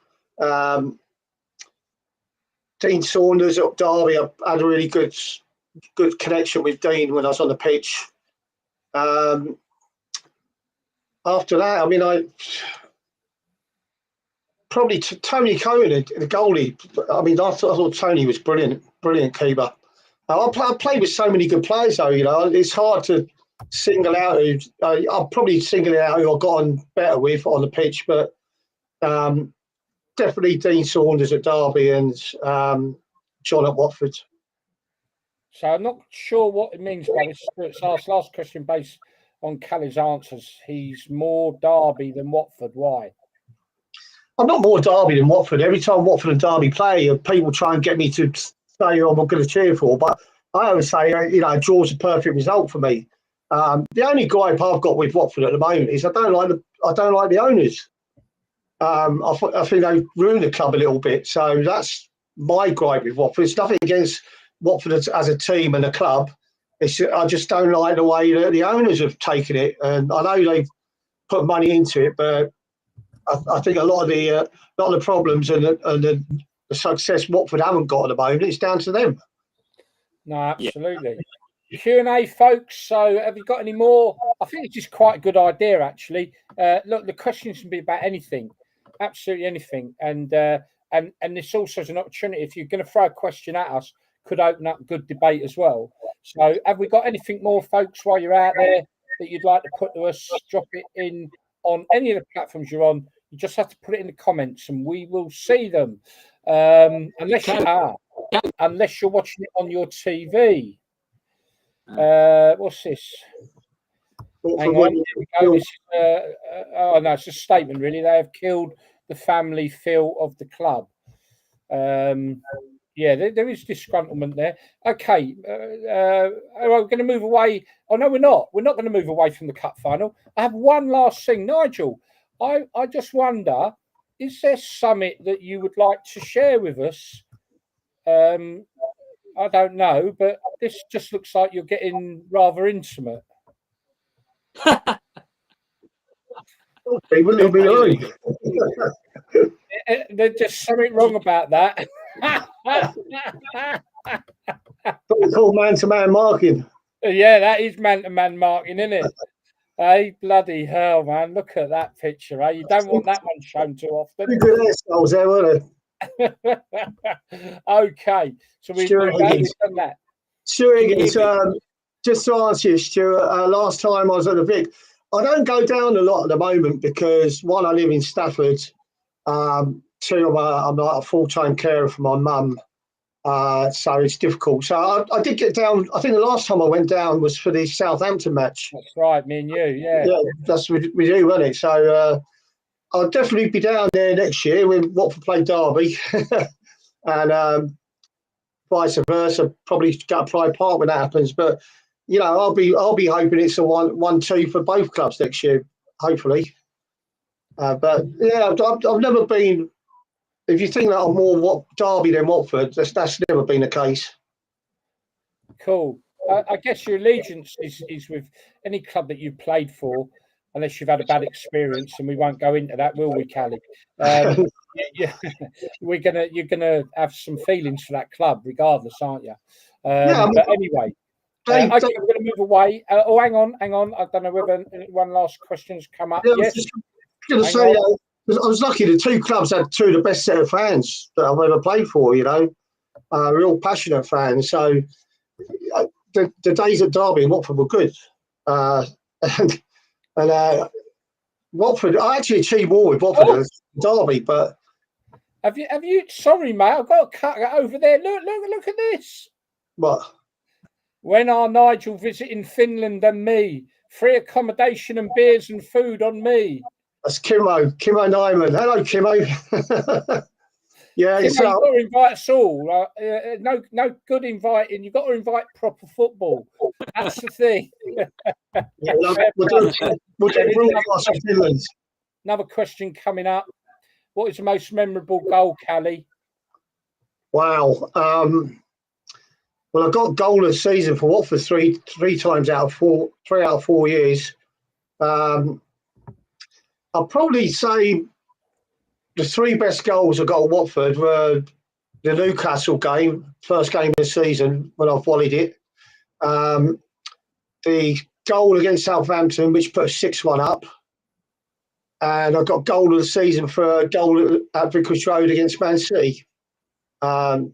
Dean Saunders at Derby. I had a really good connection with Dean when I was on the pitch. After that, I mean, I probably Tony Cohen, the goalie. I mean, I thought Tony was brilliant keeper. I played with so many good players, though. You know, it's hard to single out. I'll probably single out who I got on better with on the pitch, but definitely Dean Saunders at Derby and John at Watford. So I'm not sure what it means by this. It's asked last question based on Callaghan's answers. He's more Derby than Watford. Why? I'm not more Derby than Watford. Every time Watford and Derby play, people try and get me to say who I'm going to cheer for. But I always say, a draw's a perfect result for me. The only gripe I've got with Watford at the moment is I don't like the owners. I think they've ruined the club a little bit. So that's my gripe with Watford. It's nothing against Watford as a team and a club. I just don't like the way that the owners have taken it. And I know they've put money into it, but I think a lot of the problems and the success Watford haven't got at the moment, it's down to them. No, absolutely. Yeah. Q&A, folks. So have you got any more? I think it's just quite a good idea, actually. Look, the questions can be about anything, absolutely anything. And this also is an opportunity. If you're going to throw a question at us, could open up good debate as well. So have we got anything more, folks, while you're out there that you'd like to put to us? Drop it in on any of the platforms you're on. You just have to put it in the comments and we will see them. Unless you're watching it on your TV. What's this? Hang on. Here we go. This is, oh no, it's a statement really. They have killed the family feel of the club. Yeah, there is disgruntlement there. Okay, we're going to move away. Oh no, we're not. We're not going to move away from the cup final. I have one last thing, Nigel. I just wonder, is there something that you would like to share with us? I don't know, but this just looks like you're getting rather intimate. There's just something wrong about that. What we call man-to-man marking. Yeah, that is man-to-man marking, isn't it? Hey, bloody hell, man. Look at that picture, eh? You don't want that one shown too often. Pretty good hairstyles there, weren't they? Okay, so we've done that. Stuart, just to answer you, Stuart, last time I was at the Vic, I don't go down a lot at the moment because, one, I live in Stafford. Two, I'm like a full-time carer for my mum. So it's difficult. So I did get down. I think the last time I went down was for the Southampton match. That's right, me and you, yeah. Yeah, that's what we do, wasn't it? So I'll definitely be down there next year when Watford play Derby. And vice versa, probably go to Pride Park when that happens. But, I'll be hoping it's a 1-2 for both clubs next year, hopefully. But, yeah, I've never been... If you think that I'm more Derby than Watford, that's never been the case. Cool. I guess your allegiance is with any club that you've played for, unless you've had a bad experience, and we won't go into that, will we, Callie? Yeah, you're gonna have some feelings for that club, regardless, aren't you? But anyway, okay, we're gonna move away. Oh, hang on. I don't know whether one last question's come up. Yeah, yes. I was going to say. I was lucky the two clubs had two of the best set of fans that I've ever played for, real passionate fans. So the days at Derby and Watford were good. And Watford, I actually achieved more with Watford than Derby, but... Have you, sorry, mate, I've got to cut it over there. Look at this. What? When are Nigel visiting Finland and me? Free accommodation and beers and food on me. That's Kimo Nyman. Hello, Kimo. Yeah, Kimo, you've got to invite us all. No good inviting. You've got to invite proper football. That's the thing. Another question coming up. What is the most memorable goal, Callie? Wow. Well, I got goal of the season for Watford three times out of 4 years. I'll probably say the three best goals I got at Watford were the Newcastle game, first game of the season when I volleyed it. The goal against Southampton, which put a 6-1 up. And I got goal of the season for a goal at Vicarage Road against Man City. So,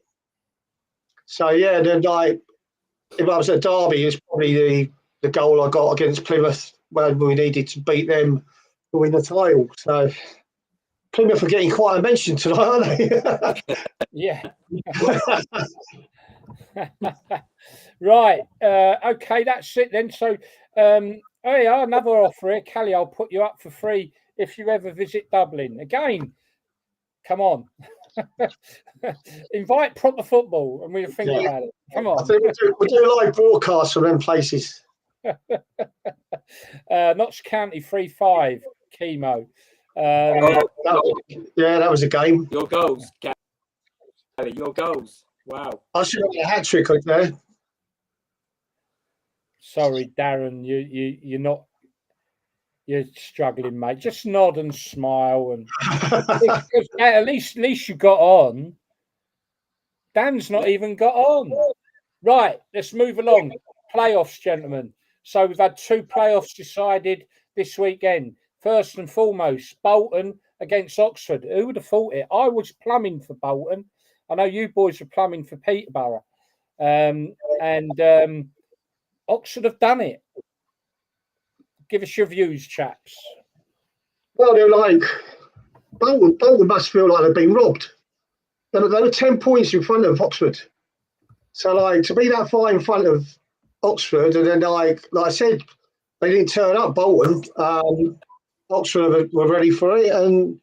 yeah, then if I was at Derby, it's probably the goal I got against Plymouth when we needed to beat them to win the title. So, Plymouth are getting quite a mention tonight, aren't they? Yeah. Right. Okay, that's it then. So, another offer here. Callie, I'll put you up for free if you ever visit Dublin. Again, come on. Invite proper football and we'll think about it. Come on. I think we'll do live broadcasts from them places. Notts County 3-5, chemo. That was a game. Your goals, Callie, your goals. Wow. I should have had a hat trick on there. Sorry, Darren, you're struggling, mate. Just nod and smile, and at least you got on. Dan's not even got on. Right, let's move along. Playoffs, gentlemen. So we've had 2 playoffs decided this weekend. First and foremost, Bolton against Oxford. Who would have thought it? I was plumbing for Bolton. I know you boys were plumbing for Peterborough. And Oxford have done it. Give us your views, chaps. Well, they're like, Bolton must feel like they've been robbed. They were 10 points in front of Oxford. So, like, to be that far in front of Oxford, and then, like I said, they didn't turn up, Bolton. Oxford were ready for it, and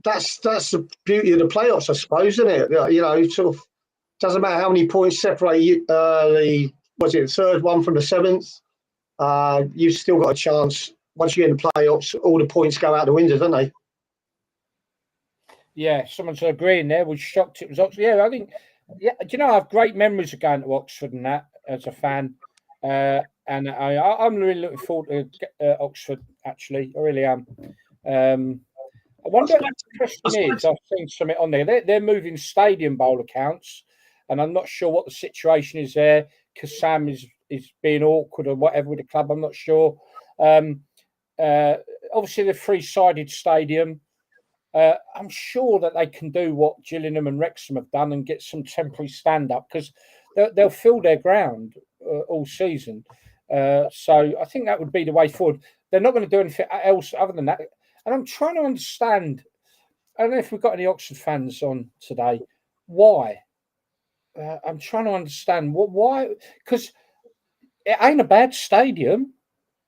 that's the beauty of the playoffs, I suppose, isn't it? You know, sort of doesn't matter how many points separate the third one from the 7th. You've still got a chance. Once you get in the playoffs, all the points go out the window, don't they? Yeah, someone's agreeing there. Was shocked it was Oxford. Yeah, I think. Yeah, do you know I have great memories of going to Oxford and that as a fan, and I'm really looking forward to Oxford. Actually, I really am. I wonder. The question is, I've seen something on there. They're moving Stadium Bowl accounts, and I'm not sure what the situation is there because Sam is being awkward or whatever with the club. I'm not sure. Obviously, the 3-sided stadium. I'm sure that they can do what Gillingham and Wrexham have done and get some temporary stand-up because they'll fill their ground all season. So I think that would be the way forward. They're not going to do anything else other than that. And I'm trying to understand, I don't know if we've got any Oxford fans on today, why? I'm trying to understand why, because it ain't a bad stadium.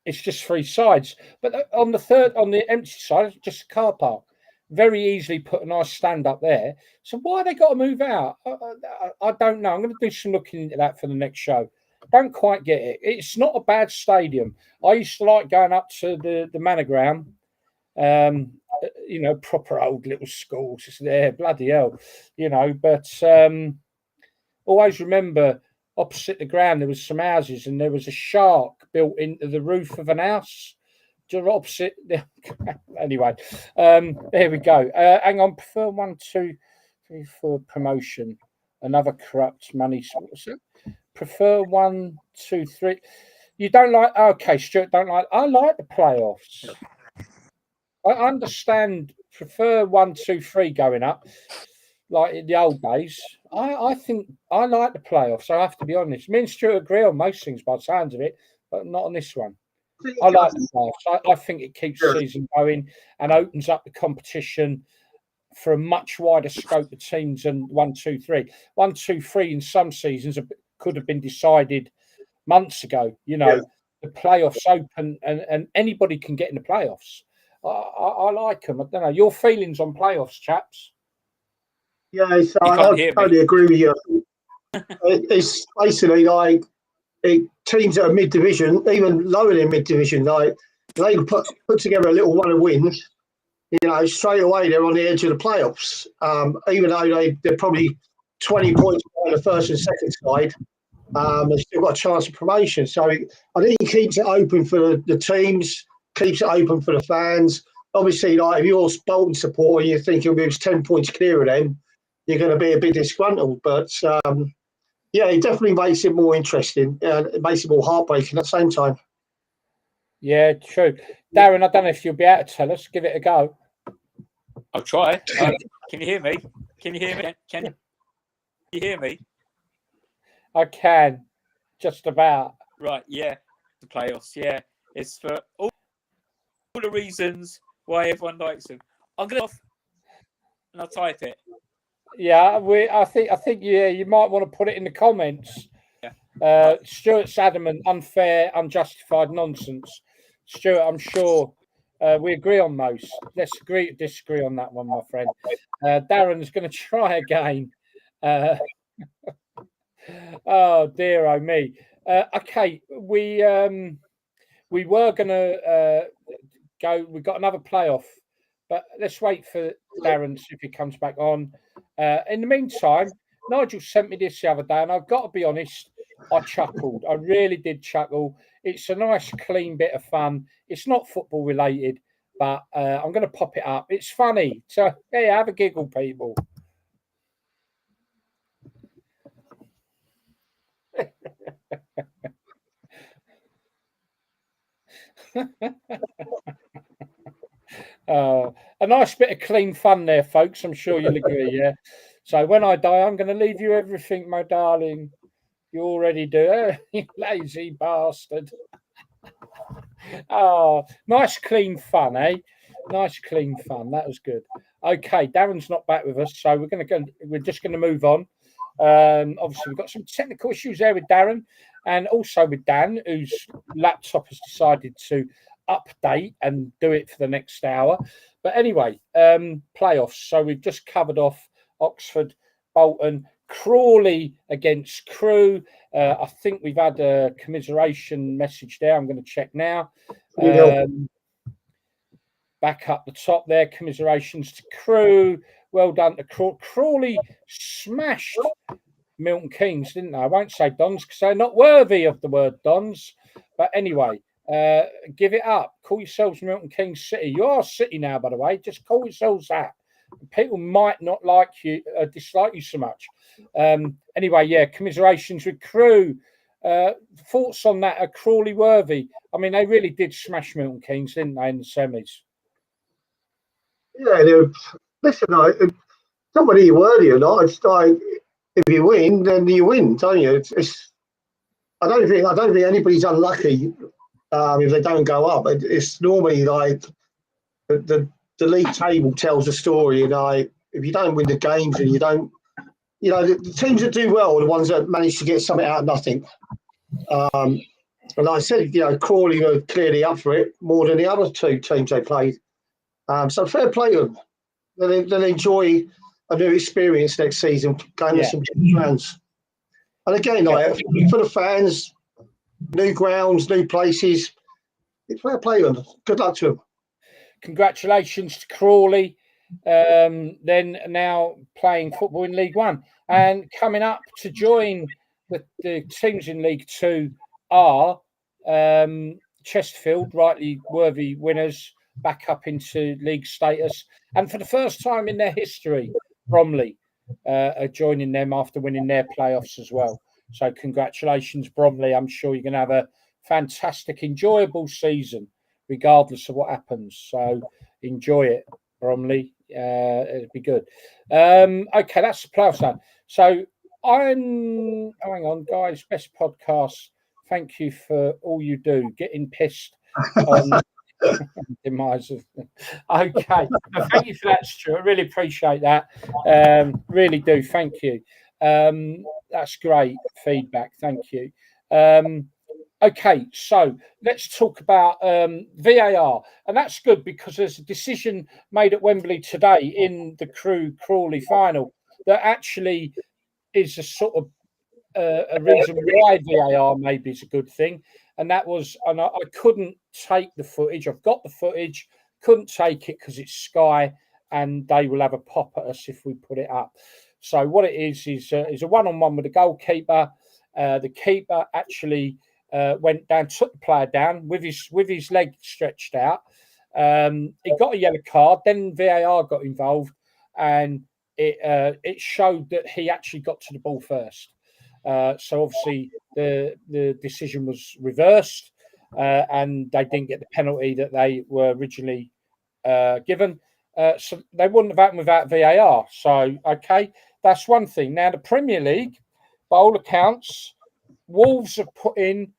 It's just 3 sides. But on the empty side, it's just a car park. Very easily put a nice stand up there. So why they got to move out? I don't know. I'm going to do some looking into that for the next show. Don't quite get it. It's not a bad stadium. I used to like going up to the Manor Ground. You know, proper old little schools. It's there, bloody hell. You know, but always remember opposite the ground there was some houses and there was a shark built into the roof of an house. Opposite. Anyway, there we go. Hang on. Prefer 1, 2, 3, 4 promotion. Another corrupt money source. Prefer 1, 2, 3. You don't like? Okay, Stuart. Don't like. I like the playoffs. I understand. Prefer 1, 2, 3 going up, like in the old days. I think I like the playoffs. I have to be honest. Me and Stuart agree on most things by the sounds of it, but not on this one. I like the playoffs. I think it keeps the season going and opens up the competition for a much wider scope of teams than 1, 2, 3. 1, 2, 3 in some seasons could have been decided months ago. You know, the playoffs open and anybody can get in the playoffs. I like them. I don't know. Your feelings on playoffs, chaps? Yeah, I totally agree with you. It's basically like teams that are mid-division, even lower than mid-division, like they put together a little run of wins, you know, straight away they're on the edge of the playoffs. Even though they're probably 20 points behind the first and second side, they've still got a chance of promotion. So I think it keeps it open for the teams, keeps it open for the fans. Obviously, like if you're a Bolton supporter and you're thinking we was 10 points clear of them, you're going to be a bit disgruntled. But yeah, it definitely makes it more interesting and it makes it more heartbreaking at the same time. Yeah, true. Darren, I don't know if you'll be able to tell us. Give it a go. I'll try. Can you hear me? Can you hear me? Can you hear me? I can, just about. Right, yeah. The playoffs, yeah. It's for all the reasons why everyone likes them. I'm going to off and I'll type it. Yeah, I think you might want to put it in the comments. Yeah. Stuart's adamant, unfair, unjustified nonsense. Stuart, I'm sure we agree on most. Let's agree to disagree on that one, my friend. Darren's going to try again. Oh dear, oh me. Okay, we were going to go. We got another playoff, but let's wait for Darren to see if he comes back on. In the meantime, Nigel sent me this the other day, and I've got to be honest, I chuckled. I really did chuckle. It's a nice, clean bit of fun. It's not football related, but I'm going to pop it up. It's funny. So, hey, have a giggle, people. A nice bit of clean fun there, folks. I'm sure you'll agree, yeah? So when I die, I'm going to leave you everything, my darling. You already do, you lazy bastard. Oh, nice clean fun, eh? Nice clean fun. That was good. Okay, Darren's not back with us, so we're just going to move on. Obviously, we've got some technical issues there with Darren, and also with Dan, whose laptop has decided to update and do it for the next hour. But anyway, playoffs. So we've just covered off Oxford, Bolton, Crawley against Crewe. I think we've had a commiseration message there. I'm going to check now. Back up the top there, commiserations to Crewe. Well done to Crawley. Smashed Milton Keynes, didn't they? I won't say Dons because they're not worthy of the word Dons. But anyway, give it up. Call yourselves Milton Keynes City. You are City now, by the way. Just call yourselves that. People might not like you, dislike you so much. Anyway, yeah, commiserations with Crewe. Thoughts on that? Are Crawley worthy? I mean, they really did smash Milton Keynes, didn't they, in the semis? Yeah, listen, it's not whether you're worthy or not. It's like if you win, then you win, don't you? I don't think anybody's unlucky if they don't go up. It's normally like the league table tells a story, and if you don't win the games and you don't, the teams that do well are the ones that manage to get something out of nothing. And I said, Crawley were clearly up for it more than the other two teams they played. So fair play to them. They'll enjoy a new experience next season, going with some fans. And again, for the fans, new grounds, new places, it's fair play to them. Good luck to them. Congratulations to Crawley. Then now playing football in League One. And coming up to join the teams in League Two are Chesterfield, rightly worthy winners, back up into league status. And for the first time in their history, Bromley are joining them after winning their playoffs as well. So congratulations, Bromley. I'm sure you're going to have a fantastic, enjoyable season, regardless of what happens. So enjoy it, Bromley. It'll be good. Okay, that's the playoffs done. So hang on, guys. Best podcast. Thank you for all you do. Getting pissed on demise of. Okay, thank you for that, Stuart. Really appreciate that. Really do. Thank you. That's great feedback. Thank you. Okay, so let's talk about VAR, and that's good because there's a decision made at Wembley today in the Crewe-Crawley final that actually is a sort of a reason why VAR maybe is a good thing, and that was, and I couldn't take the footage. I've got the footage, couldn't take it because it's Sky, and they will have a pop at us if we put it up. So what it is a one-on-one with the goalkeeper. The keeper actually went down, took the player down with his leg stretched out. He got a yellow card. Then VAR got involved, and it showed that he actually got to the ball first. So obviously the decision was reversed, and they didn't get the penalty that they were originally given. So they wouldn't have happened without VAR. So okay, that's one thing. Now the Premier League, by all accounts, Wolves have put in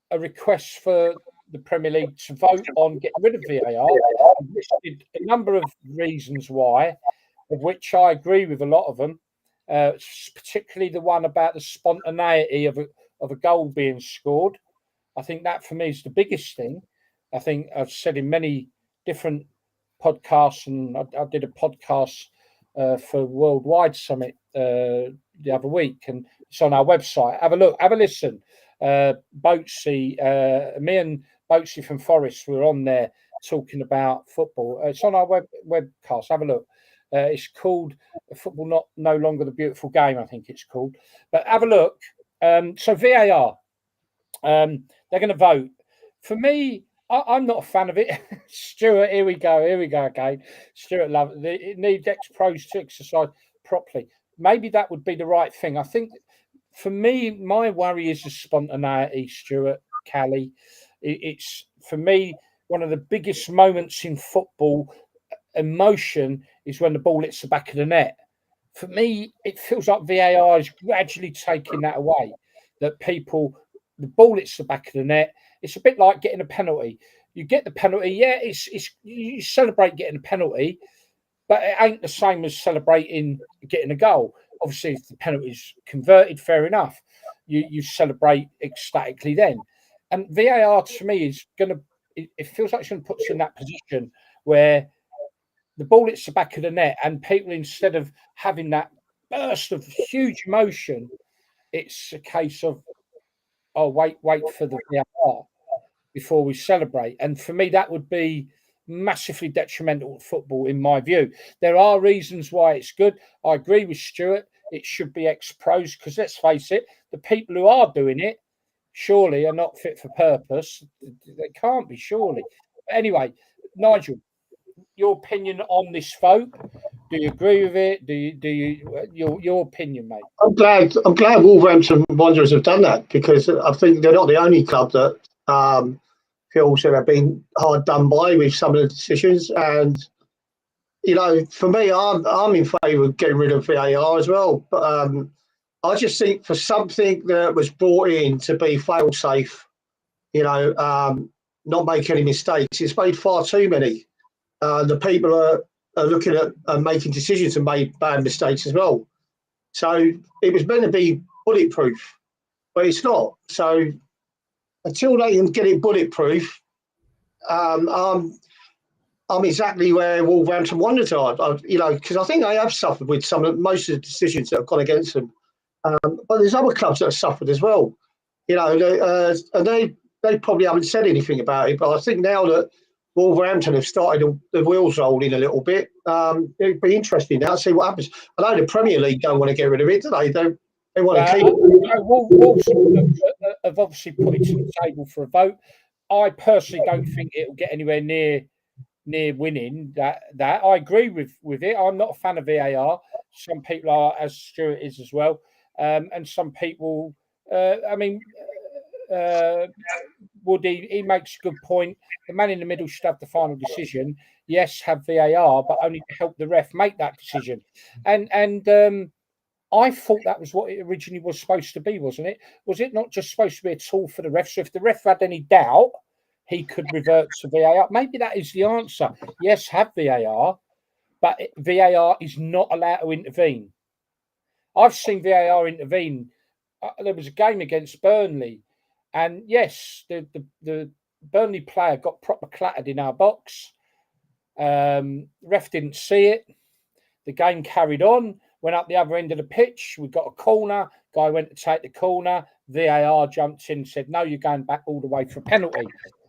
a request for the Premier League to vote on getting rid of VAR. I've listed a number of reasons why. of which I agree with a lot of them, particularly the one about the spontaneity of a goal being scored. I think that for me is the biggest thing. I think I've said in many different podcasts, and I did a podcast for Worldwide Summit the other week, and it's on our website. Have a look, have a listen. Boatsy, me and Boatsy from Forest were on there talking about football. It's on our webcast. Have a look. It's called Football No Longer the Beautiful Game, I think it's called. But have a look. So VAR, they're going to vote. For me, I'm not a fan of it. Stuart, here we go again. Stuart, love it. It needs ex-pros to exercise properly. Maybe that would be the right thing. I think for me, my worry is the spontaneity, Stuart, Callie. It's, for me, one of the biggest moments in football emotion is when the ball hits the back of the net. For me, it feels like VAR is gradually taking that away. That the ball hits the back of the net. It's a bit like getting a penalty. You get the penalty, yeah, it's you celebrate getting a penalty, but it ain't the same as celebrating getting a goal. Obviously, if the penalty is converted, fair enough. You celebrate ecstatically then. And VAR to me is going to. It feels like it's going to put us in that position where the ball hits the back of the net, and people, instead of having that burst of huge emotion, it's a case of, oh, wait for the VAR before we celebrate. And for me, that would be massively detrimental to football, in my view. There are reasons why it's good. I agree with Stuart. It should be ex-pros, because let's face it, the people who are doing it surely are not fit for purpose. They can't be, surely. Anyway, Nigel, your opinion on this vote? Do you agree with it? Do you your opinion, mate? I'm glad Wolverhampton Wanderers have done that, because I think they're not the only club that feels that they've been hard done by with some of the decisions. And for me, I'm in favour of getting rid of VAR as well. But I just think for something that was brought in to be fail-safe, not make any mistakes, it's made far too many. The people are looking at making decisions and made bad mistakes as well. So it was meant to be bulletproof, but it's not. So until they can get it bulletproof, I'm exactly where Wolverhampton Wanderers are. Because I think they have suffered with most of the decisions that have gone against them. But there's other clubs that have suffered as well. And they probably haven't said anything about it. But I think now that Wolverhampton have started the wheels rolling a little bit, it'd be interesting now to see what happens. I know the Premier League don't want to get rid of it, do they? They want to keep it. Wolves have obviously put it to the table for a vote. I personally don't think it'll get anywhere near winning that. I agree with it. I'm not a fan of VAR. Some people are, as Stuart is as well. And some people, Woody, he makes a good point. The man in the middle should have the final decision. Yes, have VAR, but only to help the ref make that decision. And I thought that was what it originally was supposed to be, wasn't it? Was it not just supposed to be a tool for the ref? So if the ref had any doubt, he could revert to VAR. Maybe that is the answer. Yes, have VAR, but VAR is not allowed to intervene. I've seen VAR intervene. There was a game against Burnley, and yes, the Burnley player got proper clattered in our box. Ref didn't see it. The game carried on, went up the other end of the pitch. We got a corner. Guy went to take the corner. VAR jumped in and said, no, you're going back all the way for a penalty.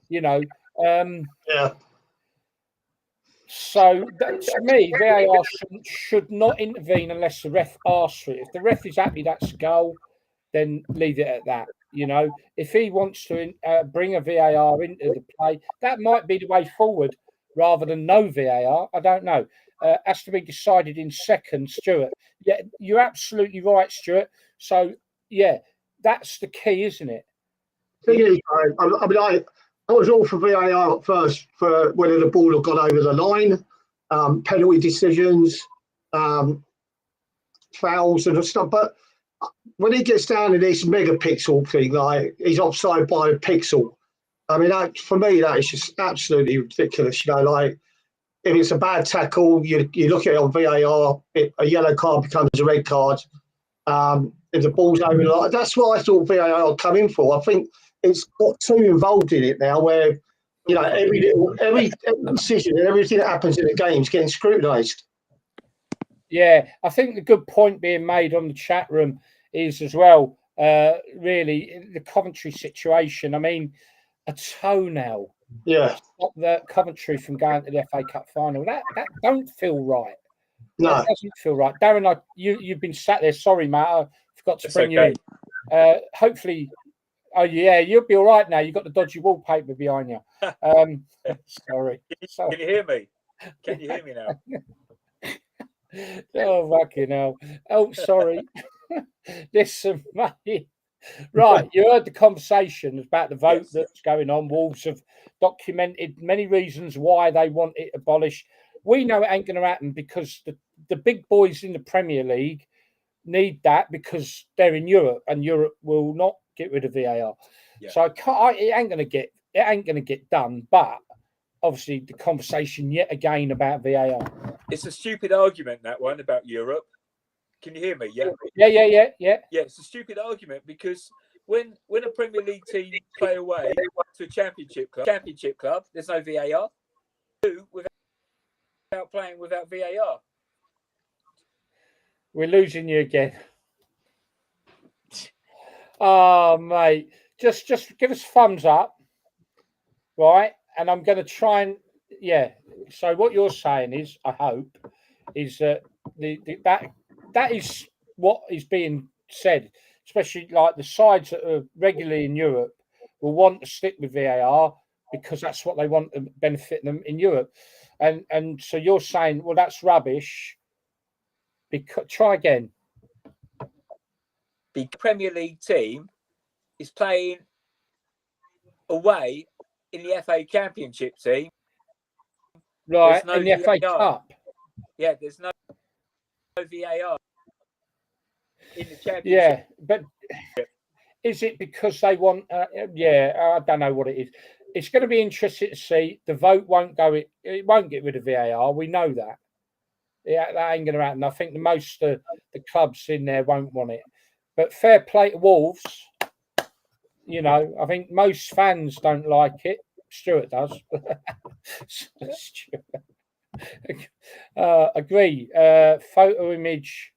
Yeah. So to me, VAR should not intervene unless the ref asks for it. If the ref is happy that's a goal, then leave it at that. If he wants to bring a VAR into the play, that might be the way forward rather than no VAR. I don't know. Has to be decided in seconds, Stuart. Yeah, you're absolutely right, Stuart. So, yeah, that's the key, isn't it? I was all for VAR at first for whether the ball had gone over the line, penalty decisions, fouls and stuff. But when he gets down to this megapixel thing, like he's offside by a pixel, I mean, for me, that is just absolutely ridiculous. if it's a bad tackle, you look at it on VAR. A yellow card becomes a red card. If the ball's over the line, that's what I thought VAR come in for. I think it's got too involved in it now, where every decision and everything that happens in the game is getting scrutinised. Yeah, I think the good point being made on the chat room is as well, really, the Coventry situation. I mean, a toenail. Yeah. Stop the Coventry from going to the FA Cup final. That don't feel right. No. That doesn't feel right. Darren, you've been sat there. Sorry, mate. I forgot to bring you in. Hopefully, oh yeah, you'll be all right now. You've got the dodgy wallpaper behind you. Sorry. Can you hear me? Can you hear me now? Oh, fucking hell. Oh, sorry. Listen, mate. Right, you heard the conversation about the vote that's going on. Wolves have documented many reasons why they want it abolished. We know it ain't going to happen because the big boys in the Premier League need that because they're in Europe, and Europe will not get rid of VAR. Yeah. So it ain't going to get done. But obviously, the conversation yet again about VAR. It's a stupid argument, that one, about Europe. Can you hear me? Yeah. Yeah. Yeah, it's a stupid argument because when a Premier League team play away to a championship club, there's no VAR. Without playing without VAR. We're losing you again. Oh, mate. Just give us thumbs up. Right? And I'm going to try and So what you're saying is, I hope, is that that is what is being said, especially like the sides that are regularly in Europe will want to stick with VAR because that's what they want to benefit them in Europe. And so you're saying, well, that's rubbish. Because try again. The Premier League team is playing away in the FA Championship team. Right, in the FA Cup. Yeah, there's no VAR in the Championship. Yeah, but is it because they want... I don't know what it is. It's going to be interesting to see. The vote won't go... It won't get rid of VAR. We know that. Yeah, that ain't going to happen. I think most of the clubs in there won't want it. But fair play to Wolves. You know, I think most fans don't like it. Stuart does. Agree. Photo image.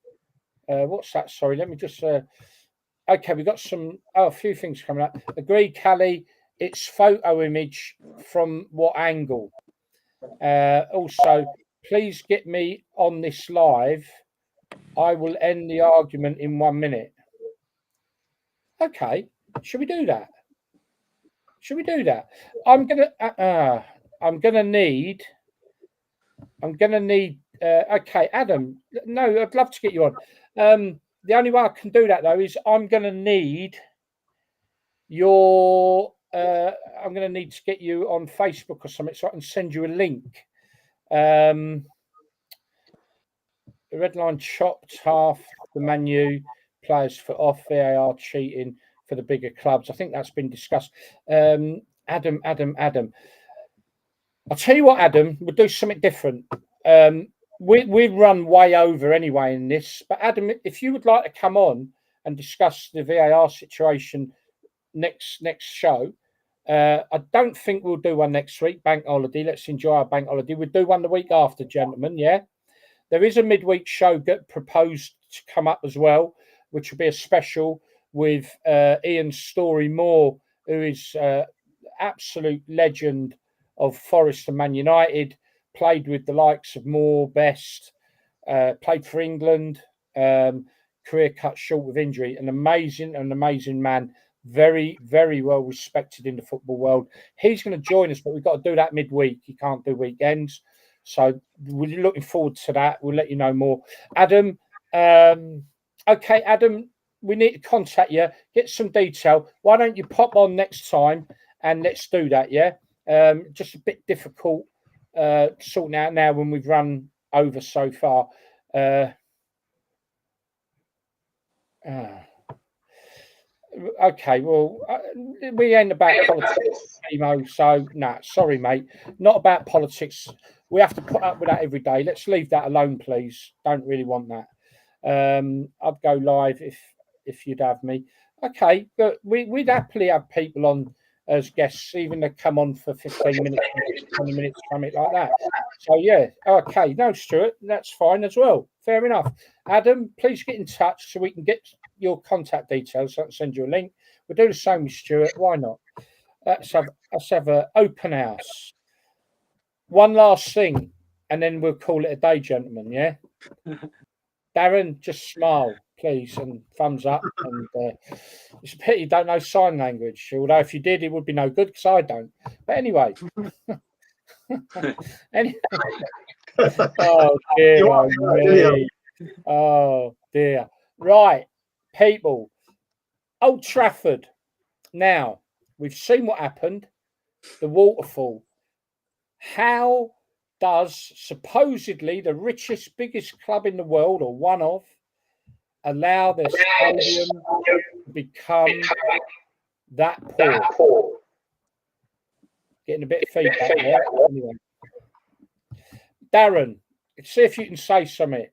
What's that? Sorry, let me just. Okay, we got a few things coming up. Agree, Callie. It's photo image from what angle? Also, please get me on this live. I will end the argument in 1 minute. Okay, should we do that? I'm gonna need. Okay, Adam. No, I'd love to get you on. The only way I can do that though is I'm gonna need your. I'm gonna need to get you on Facebook or something so I can send you a link. The red line chopped half the menu. Players for off VAR cheating for the bigger clubs. I think that's been discussed. Adam. I'll tell you what, Adam, we'll do something different. We've run way over anyway in this. But Adam, if you would like to come on and discuss the VAR situation next show, I don't think we'll do one next week, bank holiday. Let's enjoy our bank holiday. We'll do one the week after, gentlemen, yeah? There is a midweek show proposed to come up as well, which will be a special with Ian Story-Moore, who is absolute legend of Forest and Man United, played with the likes of Moore, Best, played for England, career cut short with injury. An amazing man, very, very well respected in the football world. He's going to join us, but we've got to do that midweek. He can't do weekends. So we're looking forward to that. We'll let you know more. Adam, okay, Adam, we need to contact you, get some detail. Why don't you pop on next time and let's do that, yeah? Just a bit difficult sorting out now when we've run over so far. Okay, well, we ain't about politics, Timo, so sorry, mate. Not about politics. we have to put up with that every day. Let's leave that alone, please. Don't really want that. I'd go live if you'd have me. Okay, but we'd happily have people on as guests, even to come on for 15 minutes, 20 minutes, something like that. So, yeah, okay. No, Stuart, that's fine as well. Fair enough. Adam, please get in touch so we can get your contact details. So I can send you a link. We'll do the same with Stuart. Why not? Let's have an open house. One last thing, and then we'll call it a day, gentlemen, yeah? Darren, just smile, please, and thumbs up. And it's a pity you don't know sign language. Although if you did, it would be no good because I don't. But anyway. Oh, dear. Oh, dear. Right, people. Old Trafford. Now, we've seen what happened. The waterfall. How does supposedly the richest, biggest club in the world, or one of, allow their stadium to become that poor? Getting a bit of feedback there. Anyway. Darren, see if you can say something.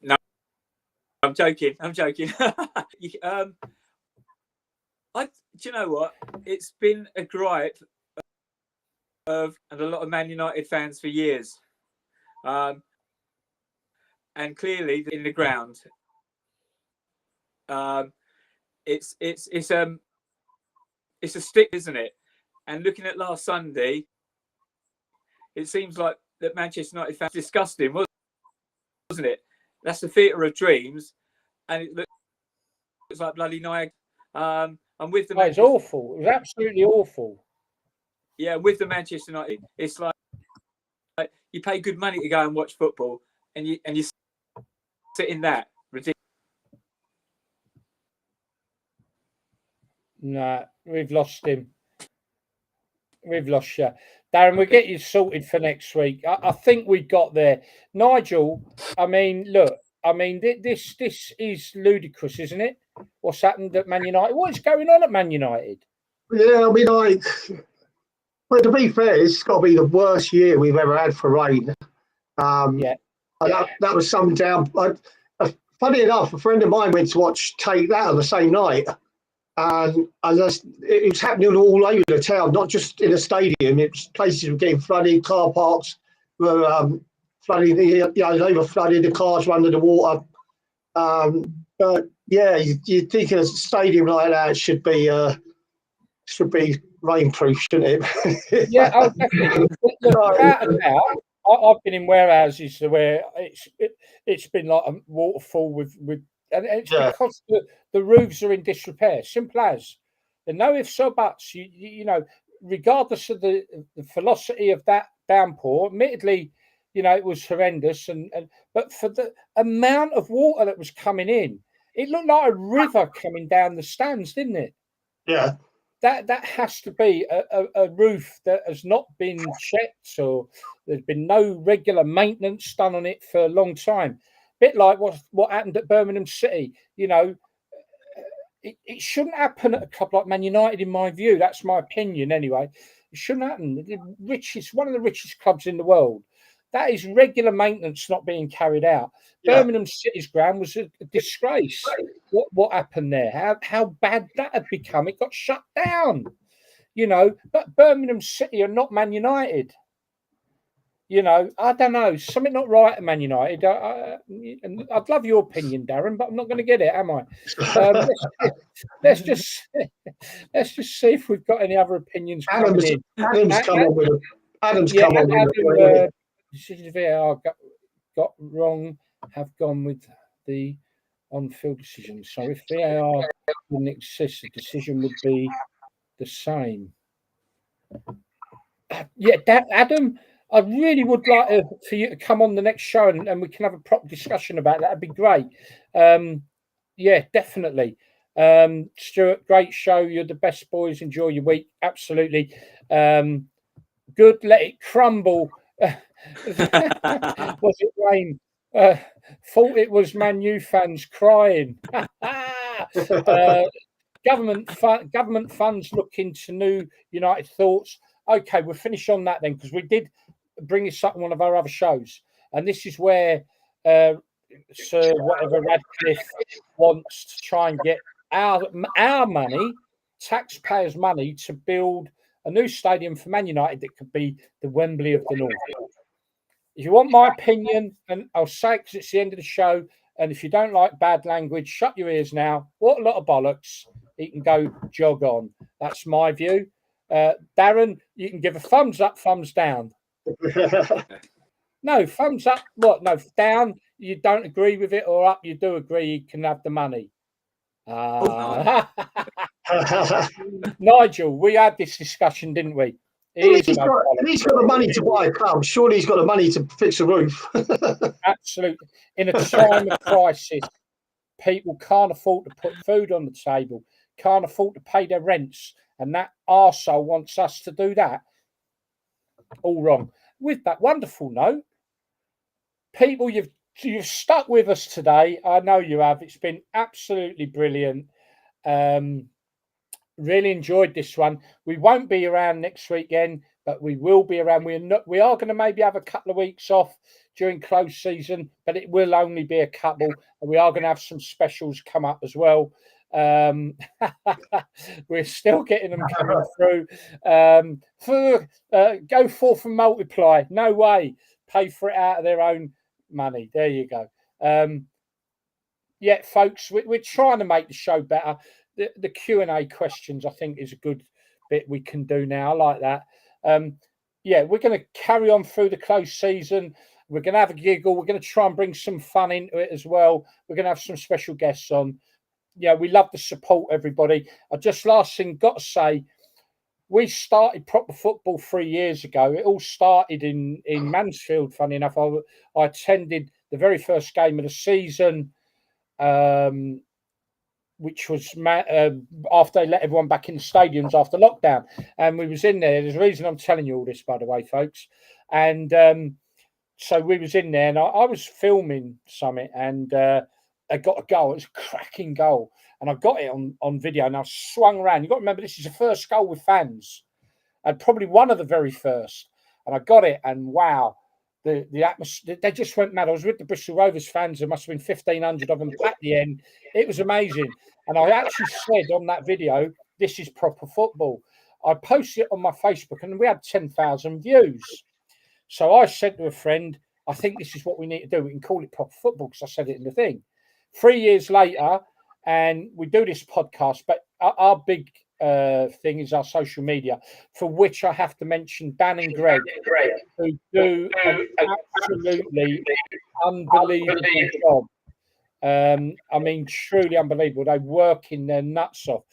No, I'm joking. Do you know what? It's been a gripe of and a lot of Man United fans for years, and clearly in the ground, it's a stick, isn't it? And looking at last Sunday, it seems like that Manchester United fans disgusting, wasn't it? That's the theatre of dreams, and it looks like bloody Niagara. And with the it's awful. It was absolutely awful. Yeah, with the Manchester United, it's like you pay good money to go and watch football, and you sit in that ridiculous. Nah, we've lost him. We've lost you, Darren. We'll get you sorted for next week. I think we got there, Nigel. I mean, look. I mean, this is ludicrous, isn't it? What's happened at Man United? What is going on at Man United? Yeah, I mean, well, to be fair, it's got to be the worst year we've ever had for rain. Yeah. That was some down. Funny enough, a friend of mine went to watch Take That on the same night, and it was happening all over the town, not just in a stadium. It was places were getting flooded, car parks were flooding. They were flooded. The cars were under the water. But yeah, you think a stadium like that should be rainproof, shouldn't it? Yeah, definitely. Look, without a doubt, I've been in warehouses where it's been like a waterfall and it's because the roofs are in disrepair. Simple as. And no ifs or buts. You know, regardless of the velocity of that downpour, admittedly, you know, it was horrendous. But for the amount of water that was coming in, it looked like a river coming down the stands, didn't it? Yeah. That has to be a roof that has not been checked, or there's been no regular maintenance done on it for a long time. Bit like what happened at Birmingham City. You know, it shouldn't happen at a club like Man United, in my view. That's my opinion, anyway. It shouldn't happen. One of the richest clubs in the world. That is regular maintenance not being carried out. Yeah. Birmingham City's ground was a disgrace. What happened there? How bad that had become. It got shut down. You know, but Birmingham City are not Man United. You know, I don't know. Something not right at Man United. I'd love your opinion, Darren, but I'm not going to get it, am I? Let's just see if we've got any other opinions coming in. Adam's come on with it. Decision VAR got wrong, have gone with the on-field decision. So if VAR didn't exist, the decision would be the same. Yeah, Adam, I really would like for you to come on the next show and we can have a proper discussion about that. That'd be great. Yeah, definitely. Stuart, great show. You're the best, boys. Enjoy your week. Absolutely. Good. Let it crumble. Was it rain? Thought it was Man U fans crying. Government funds look into new United thoughts. okay, we'll finish on that then, because we did bring this up on one of our other shows, and this is where Sir whatever Radcliffe wants to try and get our money, taxpayers' money, to build a new stadium for Man United that could be the Wembley of the North. If you want my opinion, and I'll say it because it's the end of the show, and if you don't like bad language, shut your ears now. What a lot of bollocks. You can go jog on. That's my view. Darren, you can give a thumbs up, thumbs down. No, thumbs up. What? No, down. You don't agree with it, or up? You do agree. You can have the money. Nigel, we had this discussion, didn't we? He's got the money to buy a club. Surely he's got the money to fix a roof. Absolutely. In a time of crisis, people can't afford to put food on the table, can't afford to pay their rents, and that arsehole wants us to do that. All wrong. With that wonderful note, people, you've stuck with us today. I know you have. It's been absolutely brilliant. Really enjoyed this one. We won't be around next weekend, but we will be around. We are going to maybe have a couple of weeks off during close season, but it will only be a couple. And we are going to have some specials come up as well. We're still getting them coming through. Go forth and multiply. No way. Pay for it out of their own money. There you go. Yeah, folks, we're trying to make the show better. The Q&A questions, I think, is a good bit we can do now. I like that. Yeah, we're going to carry on through the close season. We're going to have a giggle. We're going to try and bring some fun into it as well. We're going to have some special guests on. Yeah, we love the support, everybody. I just last thing got to say, we started proper football 3 years ago. It all started in Mansfield, funny enough. I attended the very first game of the season, which was after they let everyone back in the stadiums after lockdown. And we was in there. There's a reason I'm telling you all this, by the way, folks. And so we was in there, and I was filming something, and they got a goal. It was a cracking goal. And I got it on video, and I swung around. You've got to remember, this is the first goal with fans, and probably one of the very first. And I got it, and wow, the atmosphere, they just went mad. I was with the Bristol Rovers fans. There must have been 1,500 of them at the end. It was amazing. And I actually said on that video, this is proper football. I posted it on my Facebook, and we had 10,000 views. So I said to a friend, I think this is what we need to do. We can call it proper football, because I said it in the thing. 3 years later, and we do this podcast, but our big thing is our social media, for which I have to mention Dan and Greg, who do an absolutely unbelievable job. I mean, truly unbelievable. They work in their nuts off.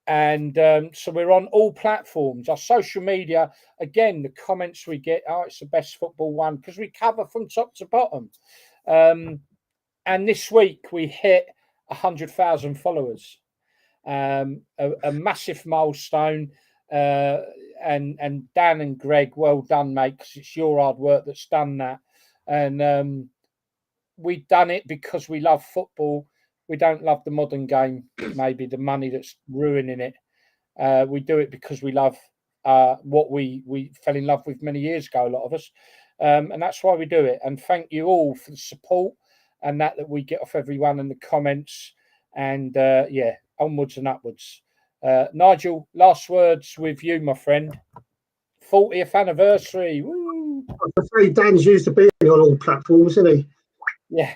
And so we're on all platforms. Our social media, again, the comments we get, it's the best football one, because we cover from top to bottom. And this week we hit 100,000 followers, a massive milestone. And Dan and Greg, well done, mate, because it's your hard work that's done that. And we've done it because we love football. We don't love the modern game, maybe the money that's ruining it. We do it because we love what we fell in love with many years ago, a lot of us. And that's why we do it. And thank you all for the support and that we get off everyone in the comments. And yeah, onwards and upwards. Nigel, last words with you, my friend. 40th anniversary. Woo! I'm afraid Dan's used to being on all platforms, isn't he? Yeah.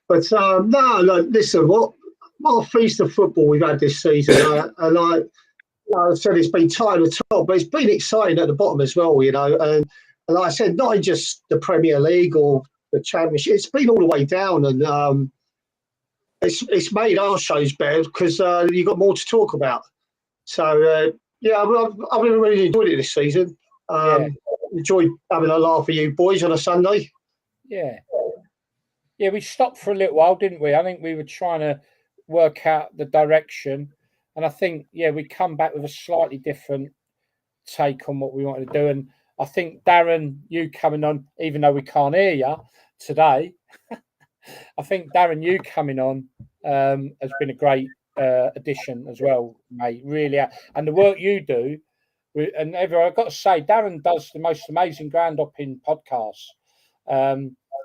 But no, look, listen, what a feast of football we've had this season. And I said it's been tight at the top, but it's been exciting at the bottom as well, you know. And like I said, not just the Premier League or the Championship, it's been all the way down. And it's made our shows better because you've got more to talk about. So, yeah, I've really enjoyed it this season. Enjoyed having a laugh with you boys on a Sunday. Yeah. Yeah, we stopped for a little while, didn't we? I think we were trying to work out the direction. And I think, yeah, we come back with a slightly different take on what we wanted to do. And I think, Darren, you coming on, even though we can't hear you today, I think, Darren, you coming on has been a great addition as well, mate. Really. And the work you do And I've got to say, Darren does the most amazing ground hopping podcasts.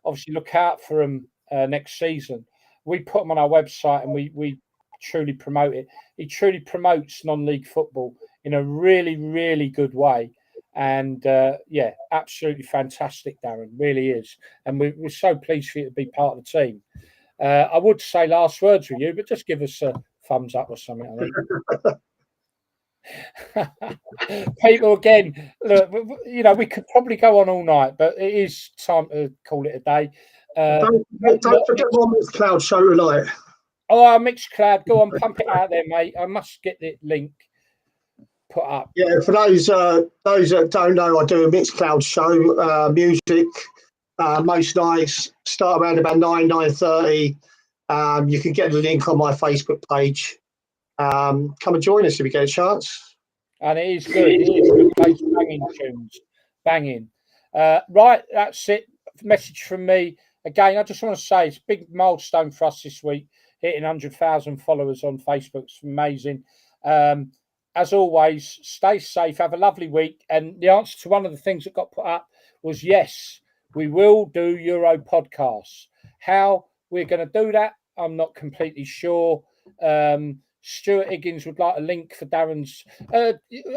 Obviously, look out for them next season. We put them on our website, and we truly promote it. He truly promotes non-league football in a really, really good way. And yeah, absolutely fantastic, Darren. Really is. And we're so pleased for you to be part of the team. I would say last words with you, but just give us a thumbs up or something. I think. People, again, look, we could probably go on all night, but it is time to call it a day. Don't forget one Mixcloud show tonight. Oh, our Mixcloud, go on, pump it out there, mate. I must get the link put up. Yeah, for those that don't know, I do a Mixcloud show, music, most nights, start around about 9:30. You can get the link on my Facebook page. Come and join us if you get a chance. And it is good. It is good. Plays banging tunes. Banging. Right, that's it. Message from me. Again, I just want to say it's a big milestone for us this week, hitting 100,000 followers on Facebook. It's amazing. As always, stay safe. Have a lovely week. And the answer to one of the things that got put up was yes, we will do Euro podcasts. How we're going to do that, I'm not completely sure. Stuart Higgins would like a link for Darren's.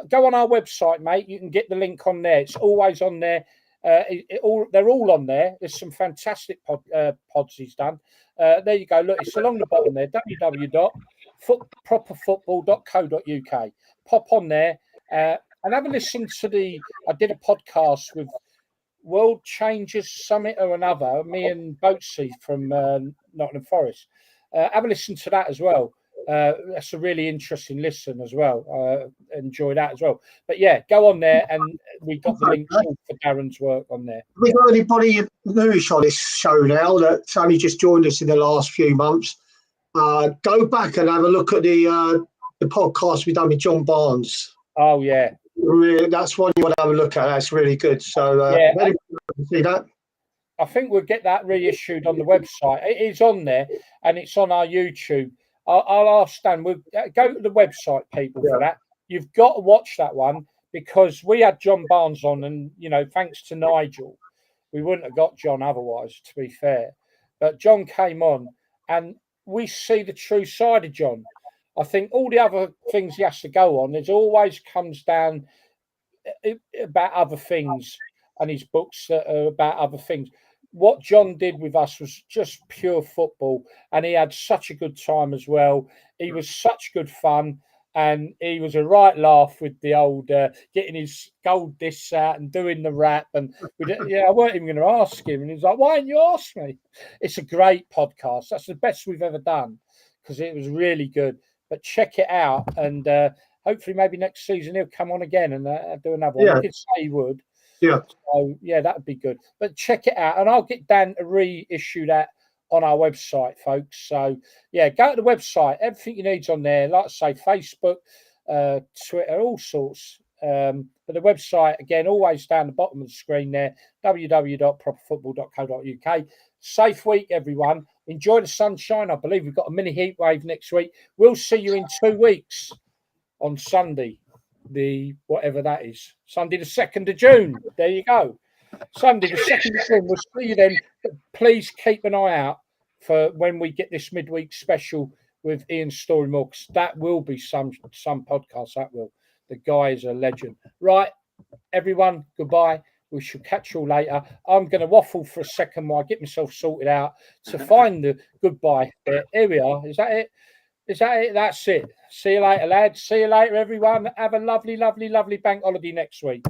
Go on our website, mate. You can get the link on there. It's always on there. They're all on there. There's some fantastic pods he's done. There you go. Look, it's along the bottom there. www.properfootball.co.uk. Pop on there and have a listen to I did a podcast with World Changers Summit or another. Me and Boatsy from Nottingham Forest. Have a listen to that as well. That's a really interesting listen as well. Enjoy that as well. But yeah, go on there, and we got the links for Darren's work on there. Have we got anybody newish on this show now that's only just joined us in the last few months? Go back and have a look at the podcast we've done with John Barnes. Oh yeah, that's one you want to have a look at. That's really good. So see that. I think we'll get that reissued on the website. It is on there, and it's on our YouTube. I'll ask Stan. We'll go to the website, people, for that. You've got to watch that one because we had John Barnes on, and thanks to Nigel, we wouldn't have got John otherwise. To be fair, but John came on, and we see the true side of John. I think all the other things he has to go on, it always comes down about other things, and his books that are about other things. What John did with us was just pure football, and he had such a good time as well. He was such good fun, and he was a right laugh with the old getting his gold discs out and doing the rap. And I weren't even going to ask him, and he was like, "Why didn't you ask me?" It's a great podcast. That's the best we've ever done because it was really good. But check it out, and hopefully maybe next season he'll come on again and do another one. I did say he would. Yeah. So yeah, that would be good. But check it out, and I'll get Dan to reissue that on our website, folks. So yeah, go to the website. Everything you need's on there. Like I say, Facebook, Twitter, all sorts. But the website again, always down the bottom of the screen there. www.properfootball.co.uk. Safe week, everyone. Enjoy the sunshine. I believe we've got a mini heat wave next week. We'll see you in 2 weeks on Sunday. The whatever that is, Sunday the 2nd of June. There you go. Sunday the 2nd of June. We'll see you then. But please keep an eye out for when we get this midweek special with Ian Storymore, because that will be some podcast. That will. The guy is a legend. Right, everyone. Goodbye. We shall catch you all later. I'm going to waffle for a second while I get myself sorted out to find the goodbye bit. Here we are. Is that it? Is that it? That's it. See you later, lads. See you later, everyone. Have a lovely, lovely, lovely bank holiday next week.